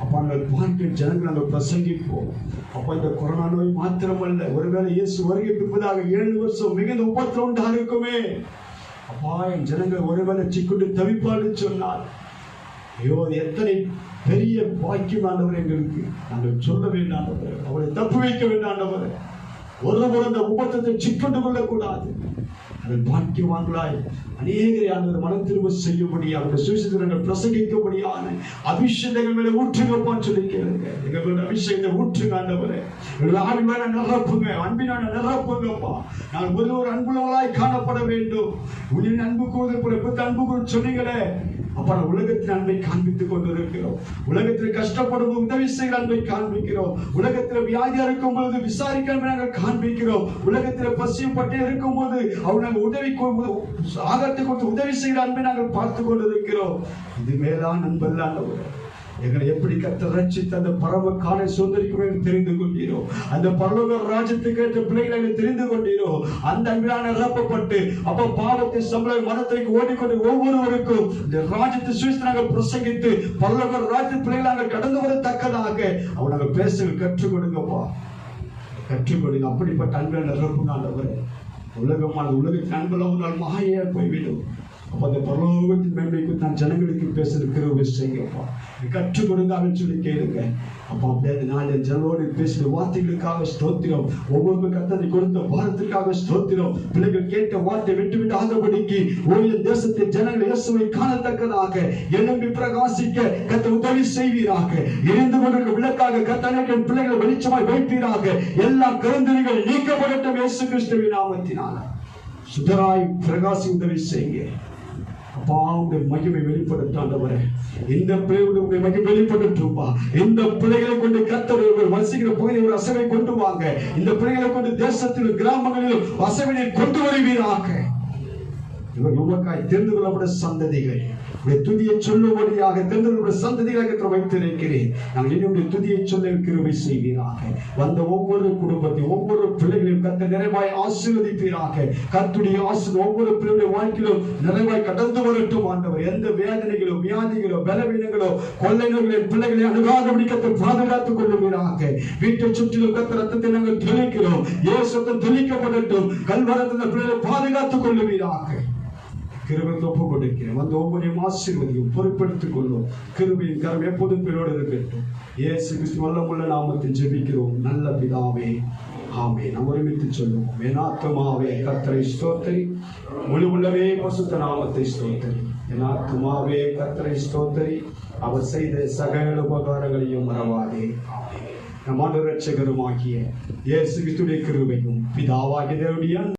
அப்பா நாங்கள் பார்க்கிற ஜனங்கள் நாங்கள் பிரசங்கிப்போம். அப்பா இந்த கொரோனா நோய் மாத்திரமல்ல, ஒருவேளை இயேசு வருகை பின்பதாக 7 வருஷம் மிகுந்த உபத்திரவா இருக்குமே. அப்பா என் ஜனங்கள் ஒருவேளை சிக்குண்டு தவிப்பாடு சொன்னார். ஐயோ, எத்தனை பெரிய பாக்கியம் ஆண்டவர் எங்களுக்கு. நாங்கள் சொல்ல வேண்டாம், அவரை தப்பு வைக்க வேண்டாம். ஒருவர் அந்த உபத்திரத்தை சிக்கொண்டு கொள்ளக்கூடாது. அவர்கள் பாக்கியவான்களாய் அநேகரை ஆண்டவர் மனம் திரும்ப செய்யும்படி அவருடைய சுவிசேஷத்தை பிரசங்கிக்கும்படியான அபிஷேகங்கள் மேலே ஊற்றுங்கப்பான்னு சொல்லி கேளுங்க. எங்களுடைய அபிஷேகத்தை ஊற்றுங்க ஆண்டவரே. எங்களுடைய ஆவின் மேல நிரப்புங்க, அன்பினான நிரப்புங்கப்பா. நாங்கள் ஒரு அன்புள்ளவர்களாய் காணப்பட வேண்டும். உங்களின் அன்பு கூறுதல் அன்பு கூறு சொன்னீங்களே அப்பா, உலகத்தின் அன்பை காண்பித்துக் கொண்டிருக்கிறோம். உலகத்தில் கஷ்டப்படும் உதவி செய்கிற அன்பை காண்பிக்கிறோம். உலகத்தில் வியாதியா இருக்கும் போது விசாரிக்க நாங்கள் காண்பிக்கிறோம். உலகத்தில் பசியும் பட்டே இருக்கும் போது அவர் நாங்கள் உதவி ஆகத்தை கொடுத்து உதவி செய்கிற அன்பை நாங்கள் பார்த்து கொண்டிருக்கிறோம். இது மேலான அன்பல்ல ஆண்டவரே. எங்களை எப்படி கர்த்தர் ரட்சித்து அந்த பரம காலை சுதந்திரிக்கும் தெரிந்து கொண்டீரோ, அந்த பரலோக ராஜ்யத்துக்கு ஏற்ற பிள்ளைகளை தெரிந்து கொண்டீரோ, அந்த அன்பினால் நிரப்பப்பட்டு அப்ப பாவத்தை சம்பள மனத்திற்கு ஓடிக்கொண்டு ஒவ்வொருவருக்கும் இந்த ராஜ்யத்தை சுவித்து நாங்கள் பிரசங்கித்து பரலோக ராஜ்ய பிள்ளைகளாக கடந்து வரத்தக்கதாக அவர் நாங்கள் பேச கற்றுக் கொடுங்கப்பா, கற்றுக் கொடுங்க. அப்படிப்பட்ட அன்பில் நிரப்புங்க ஆண்டவரே. உலகமானது உலகத்தின் அன்பெல்லாம் ஒரு நாள் மாயா போய்விடும். அப்போ அந்த பரலோகத்தின் மேன்மைக்கு தான் ஜனங்களுக்கு பேசுகிற செய்யுங்கப்பா, கற்றுக் கொடுங்க அப்படின்னு சொல்லி கேளுங்க. அப்போ அப்படியே நாலு ஜனோடு பேசுகிற வார்த்தைகளுக்காக ஸ்தோத்திரம். ஒவ்வொரு கர்த்தரை கொடுத்த வாரத்திற்காக ஸ்தோத்திரம். பிள்ளைகள் கேட்ட வார்த்தை விட்டு விட்டு ஆதபடிக்கு ஓய்வு தேசத்தின் ஜனங்கள் இயேசுவை காணத்தக்கதாக எழும்பி பிரகாசிக்க கர்த்தர் உதவி செய்வீராக. இருந்து கொண்டிருக்க விளக்காக கர்த்தர் பிள்ளைகளை வெளிச்சமாய் வைப்பீராக. எல்லா கருந்தறிகள் நீக்கப்படட்டும் இயேசு கிறிஸ்துவின் நாமத்தினால. சுடராய் பிரகாசி உதவி செய்யுங்க அப்பா. உங்களுடைய மகிமை வெளிப்படுத்தாண்டவரே, இந்த பிள்ளைகளுடைய மகிமை வெளிப்படுத்தும்பா. இந்த பிள்ளைகளை கொண்டு கர்த்தர் வசிக்கிற பகுதியில் ஒரு அசைவை கொண்டு வாங்க. இந்த பிள்ளைகளை கொண்டு தேசத்திலும் கிராமங்களிலும் அசைவினை கொண்டு வருவீராக. இவர் உமக்காய் தெரிந்து கொள்ளப்பட்ட சந்ததிகள் துதியை சொல்லும்படியாக தெரிந்து கொள்ளப்பட்ட சந்ததிகளாக வைத்திருக்கிறேன். நாங்கள் என்னுடைய துதியை சொல்ல கிருபை செய்வீராக. வந்த ஒவ்வொரு குடும்பத்தையும் ஒவ்வொரு பிள்ளைகளையும் கர்த்தர் நிறைவாய் ஆசீர்வதிப்பீராக. கர்த்தருடைய ஆசீர்வாதம் ஒவ்வொரு பிள்ளைகளுடைய வாழ்க்கையிலும் நிறைவாய் கடந்து வரட்டும் ஆண்டவர். எந்த வேதனைகளோ வியாதிகளோ பலவீனங்களோ கொள்ளை நோய்களின் பிள்ளைகளை அணுகாதபடி கர்த்தர் பாதுகாத்துக் கொள்ளுவீராக. வீட்டை சுற்றிலும் கர்த்தர் ரத்தத்தை நாங்கள் தெளிக்கிறோம். இயேசு ரத்தம் தெளிக்கப்படட்டும். கல்வரத்தின் பிள்ளைகளை பாதுகாத்துக் கொள்ளுவீராக. கிருபைக்கு ஒப்பு கொடுக்கிறேன். வந்து ஒவ்வொருவரையும் ஆசீர்வதியும் பொறுப்பெடுத்துக் கொள்ளும். கிருபையின் கரம் எப்போதும் பேரோடு இருக்கட்டும். இயேசு கிறிஸ்து வல்லமுள்ள நாமத்தில் ஜெபிக்கிறோம் நல்ல பிதாவே, ஆமென். நாம் ஒருமித்து சொல்லுவோம். என் ஆத்துமாவே கர்த்தரை ஸ்தோத்திரி, முழு உள்ளவே பரிசுத்த நாமத்தை ஸ்தோத்திரி. என் ஆத்துமாவே கர்த்தரை ஸ்தோத்திரி, அவர் செய்த சகல உபகாரங்களையும் மறவாதே. ஆமென். நம் ஆண்டவர் இரட்சகருமாகிய இயேசு கிறிஸ்துவின் கிருபையும் பிதாவாகிய தேவனுடைய